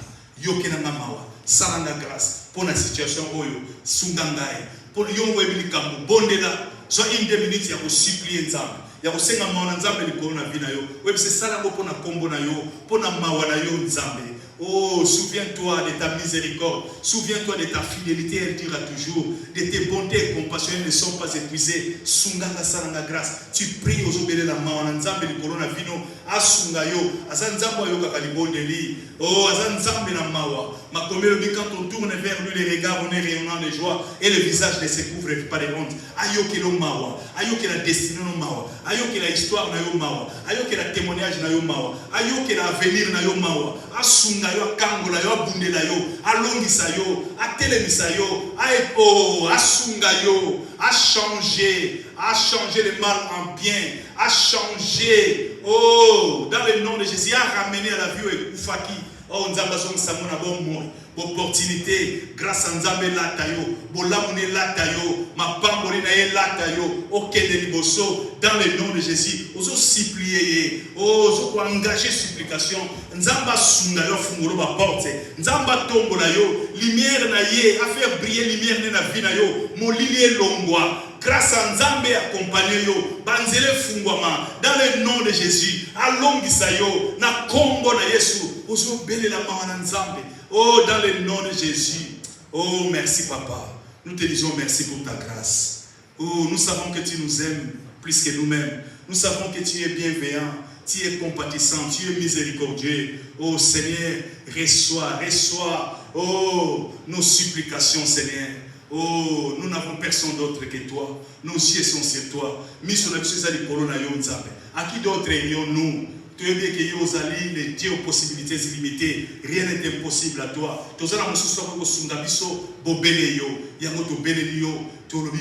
yokena mawa salanga grâce pour la situation oyo sunganga pour yongo ebilikambo bondela so 1-2 minutes ya ko supplier nzambe ya ko senga mawa nzambe likolo na bina yo webse sala ngo pona kombo na yo pona mawa na yo nzambe. Oh, souviens-toi de ta miséricorde, souviens-toi de ta fidélité, elle dira toujours, de tes bontés et compassions, elles ne sont pas épuisées. Sunganga saranga grâce, tu pries aux obélis la main, en nzambe li corona vino, asungayo, azanzambo yo kakalibondeli, oh, azanzambe na mawa, ma communauté quand on tourne vers lui les regards, on est rayonnant de joie et le visage ne se couvre pas de honte. Ayo ke lo mawa, ayo ke la destinée no mawa, ayo ke la histoire na yo mawa, ayo ke la témoignage na yo mawa, ayo ke la avenir na yo mawa, asunga yo kangola yo abundela yo alongisa yo atelemisa yo aepo asunga yo a changer le mal en bien a changer oh dans le nom de Jésus a ramené à la vie Oufaki Oh nzamba zong samona bon opportunité grâce à nzambe latayo bolamune latayo mapamboli na ye latayo okende liboso dans le nom de Jésus ozo supplier ozo ko engager supplication nzamba sunga yo funguro ba porte nzamba tombola yo lumière na ye a faire briller lumière na vie na yo molili elongwa grâce à nzambe accompagner yo banzele fungwama dans le nom de Jésus alongisa yo na kombo na Yesu ozo belela mawana nzambe. Oh, dans le nom de Jésus. Oh, merci papa. Nous te disons merci pour ta grâce. Oh, nous savons que tu nous aimes plus que nous-mêmes. Nous savons que tu es bienveillant, tu es compatissant, tu es miséricordieux. Oh Seigneur, reçois, oh, nos supplications Seigneur. Oh, nous n'avons personne d'autre que toi. Nos yeux sont sur toi. Mis sur la chose de corona yonzabe. À qui d'autre aimions-nous? Tu es bien que Yozali, les dieux aux possibilités illimitées, rien n'est impossible à toi. Tu as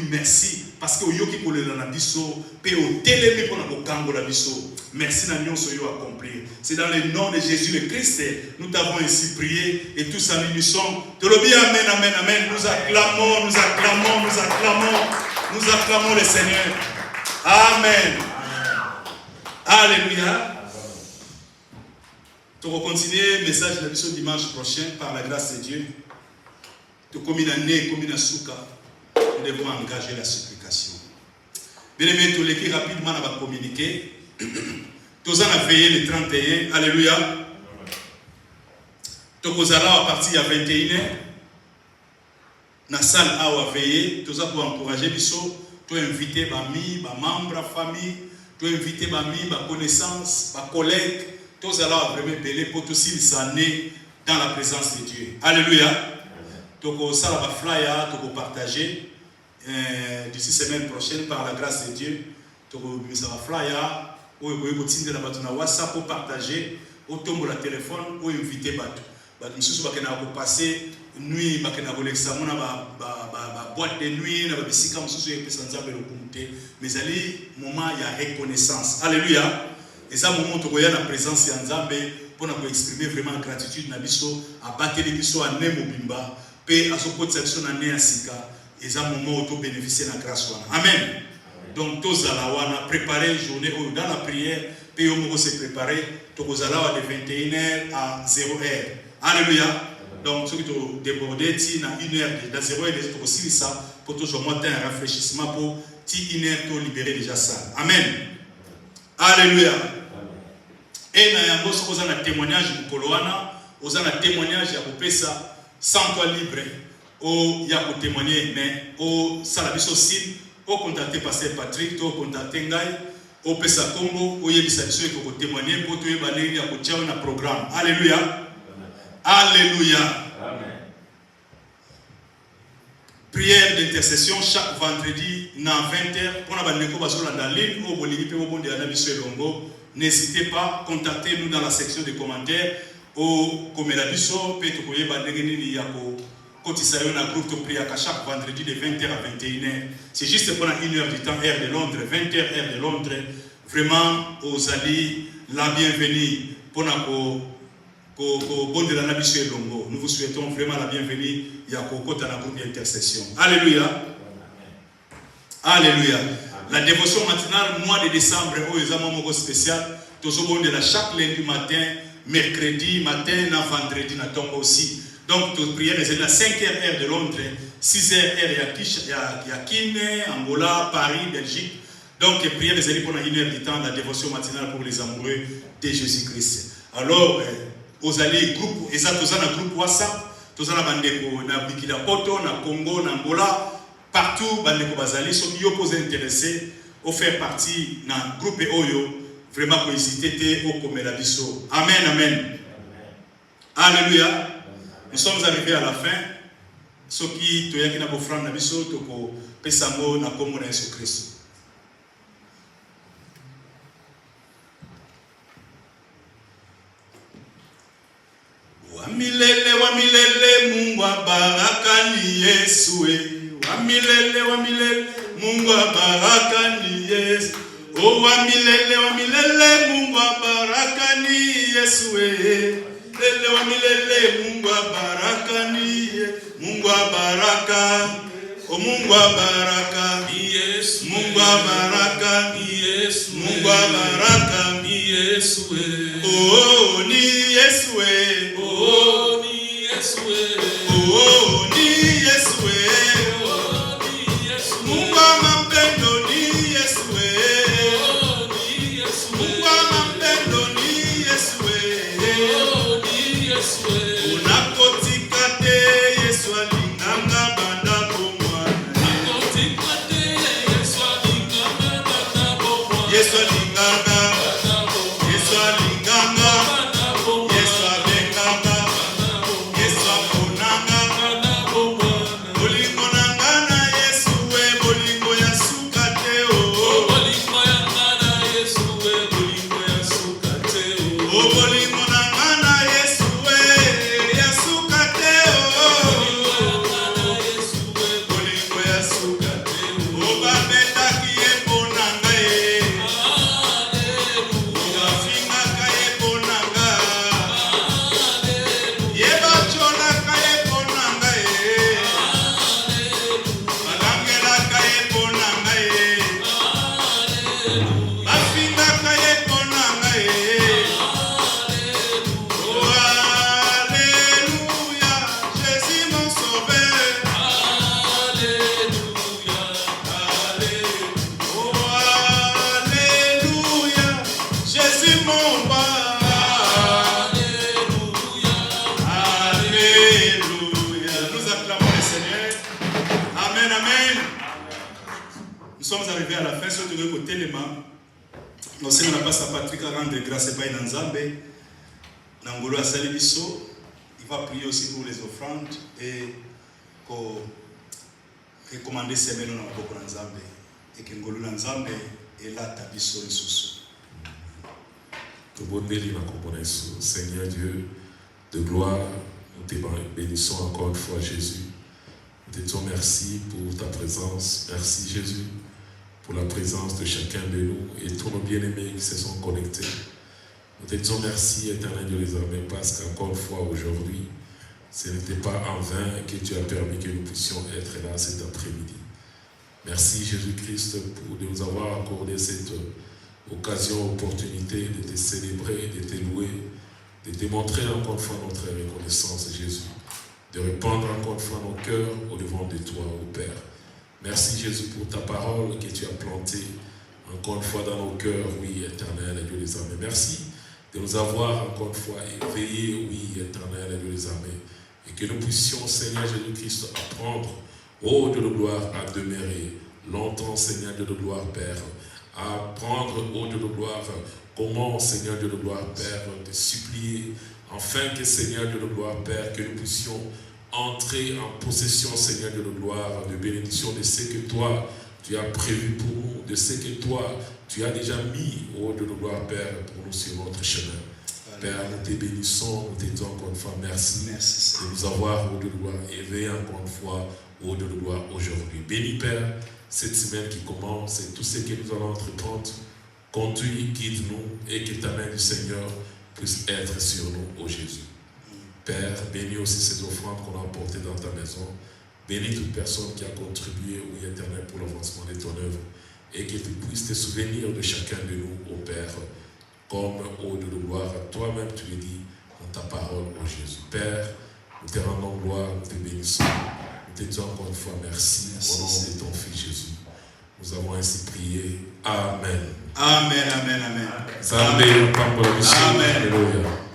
merci parce que Yoki biso, merci accompli. C'est dans le nom de Jésus le Christ, nous t'avons ainsi prié et tous en unison. Amen, amen, amen. Nous acclamons le Seigneur. Amen. Alléluia. Tu vas continuer le message de la mission dimanche prochain par la grâce de Dieu. Tu comme une année, comme une souka, nous devons engager la supplication. Bien aimé, tu l'écris rapidement, on va communiquer. Tous en veillé le 31, alléluia. Tu vas à partir de 21h. Dans la salle à veiller, tu vas pour encourager les gens. Tu vas inviter les amis, les membres de la famille, tu vas inviter les amis, les connaissances, les collègues. Tous allons vraiment belé pour tous ces années dans la présence de Dieu. Alléluia. Donc ça va flyer, tu vas partager d'ici semaine prochaine par la grâce de Dieu. Tu vas flyer, ou vous continuer dans WhatsApp pour partager, ou tomber le téléphone, ou inviter battu. Nous sommes passer nuit, l'examen, boîte de nuit, mais allez moment il y a reconnaissance. Alléluia. Et ça, moment où il y a la présence de Nzambe pour nous exprimer vraiment gratitude na biso, à battre les biso à nemo bimba, pe à ce côté section na ne asika. Et ça, moment où tu bénéficies de la grâce. Amen. Donc tous à la wana préparer une journée dans la prière, pe on va se préparer. Tous à la wana de 21h à 0h. Alléluia. Donc ceux qui ont débordé, tu na 1h dans 0h, tu aussi ça pour toujours monter un rafraîchissement pour ti 1h pour libérer déjà ça. Amen. Alléluia. Et nous avons un témoignage de Koloana, nous avons un témoignage de Pesa, sans toi libre, où il y a pour témoigner, mais au Salabiso Sil, au contacter Pasteur Patrick, au contacter Ngai, au Pesa Congo, où il y a des salutions pour témoigner, pour tout évaluer, pour tirer un programme. Alléluia. Alléluia. Prière d'intercession chaque vendredi à 20h. Pour la ligne, n'hésitez pas, contactez-nous dans la section de commentaires. Chaque vendredi de 20h à 21h. C'est juste pendant 1 heure du temps, heure de Londres, 20h, heure de Londres. Vraiment, aux alliés, la bienvenue. Nous vous souhaitons vraiment la bienvenue. Il y a un groupe d'intercession. Alléluia. Alléluia. La dévotion matinale, mois de décembre, est spécial. Toujours de la chaque lundi matin, mercredi matin, vendredi, aussi. Donc, toute prière est à 5h heure de Londres, 6h heure il y a Kine, Angola, Paris, Belgique. Donc, prière est pour 1 heure du temps, la dévotion matinale pour les amoureux de Jésus-Christ. Alors, aux alliés groupe, et ça, tous un groupe WhatsApp, tous un bandeko, na Burkina Faso, na Congo, na Angola, partout, bandeko bazali, ceux qui sont intéressés, à faire partie d'un groupe Oyo, vraiment pour hésiter au Komela Biso. Amen, amen. Alléluia. Nous sommes arrivés à la fin. Ceux qui ont été offrant na Biso, toko pesamo na komo na Yesu Christ. Wamilele Mungu baraka ni Yesu Wamilele Mungu baraka ni Yesu Oh wamilele Mungu baraka ni Yesu Milele wa milele, Mungu wa baraka niye, Mungu wa baraka, o Mungu wa baraka, ni Yesu, Mungu wa baraka, ni Yesu, Mungu wa baraka, ni Yesu, oh ni Yesu, oh ni Yesu, oh ni Yesu, oh ni Yesu, Mungu wa mapendo ni Yesu, oh ni Yesu, Mungu wa mapendo ni Yesu, oh ni Yesu, unapotika te Yesu alinganga banda bomwana, Yesu alinganga, Yesu alinganga, Yesu alinganga, Yesu alinganga, Yesu aponanga, bolingo nangana Yesu we bolingo ya suka te o, bolingo yangana Yesu we bolingo ya suka te o bolingo nangana Yesu we ya suka te o, bolingo ya suka te o, babetaki ye ponanga ye, bafingaka ye ponanga, ye bacholaka ye ponanga ye, balangelaka ye ponanga ye, bafingaka ye ponanga ye. Oh alléluia, Jésus mon sauveur. Oh alléluia, Jésus mon roi. Alléluia. Nous acclamons le Seigneur. Amen, amen. Nous sommes arrivés à la fin. Sur le côté les mains. Nous sommes à pasteur Patrick à rendre grâce à Nzambe. Nangolo asali biso. Il va prier aussi pour les offrandes et pour recommander semaine na maboko na Nzambe et que ngolo na Nzambe et là tabiso lisusu. Seigneur Dieu de gloire, nous te bénissons encore une fois Jésus. Nous te disons merci pour ta présence. Merci Jésus pour la présence de chacun de nous et tous nos bien-aimés qui se sont connectés. Nous te disons merci éternel Dieu les armées parce qu'encore une fois aujourd'hui, ce n'était pas en vain que tu as permis que nous puissions être là cet après-midi. Merci Jésus-Christ pour nous avoir accordé cette occasion, opportunité de te célébrer, de te louer, de démontrer encore une fois notre reconnaissance Jésus, de répandre encore une fois nos cœurs au-devant de toi, ô Père. Merci Jésus pour ta parole que tu as plantée encore une fois dans nos cœurs, oui éternel Dieu des armées. Merci de nous avoir encore une fois éveillés, oui éternel Dieu des armées, et que nous puissions Seigneur Jésus-Christ apprendre, ô Dieu de gloire, à demeurer longtemps Seigneur Dieu de gloire Père, à apprendre, ô Dieu de gloire, comment, Seigneur Dieu de gloire, Père, te supplier, afin que, Seigneur Dieu de gloire, Père, que nous puissions entrer en possession, Seigneur Dieu de gloire, de bénédiction de ce que toi, tu as prévu pour nous, de ce que toi, tu as déjà mis, ô Dieu de gloire, Père, pour nous sur notre chemin. Père, nous te bénissons, nous te disons encore une fois merci, Merci de nous avoir, ô Dieu de gloire, éveillés encore une fois, ô Dieu de gloire, aujourd'hui. Bénis, Père, cette semaine qui commence et tout ce que nous allons entreprendre, conduis, guide-nous et que ta main du Seigneur puisse être sur nous, ô Jésus. Père, bénis aussi ces offrandes qu'on a apportées dans ta maison. Bénis toute personne qui a contribué, oui, éternel, pour l'avancement de ton œuvre et que tu puisses te souvenir de chacun de nous, ô Père, comme, ô Dieu de gloire, toi-même tu es dit dans ta parole, ô Jésus. Père, nous te rendons gloire, nous te bénissons. Nous te disons encore une fois merci au nom de ton Fils Jésus. Nous avons ainsi prié. Amen. Amen, amen, amen. Amen. Amen. Alléluia.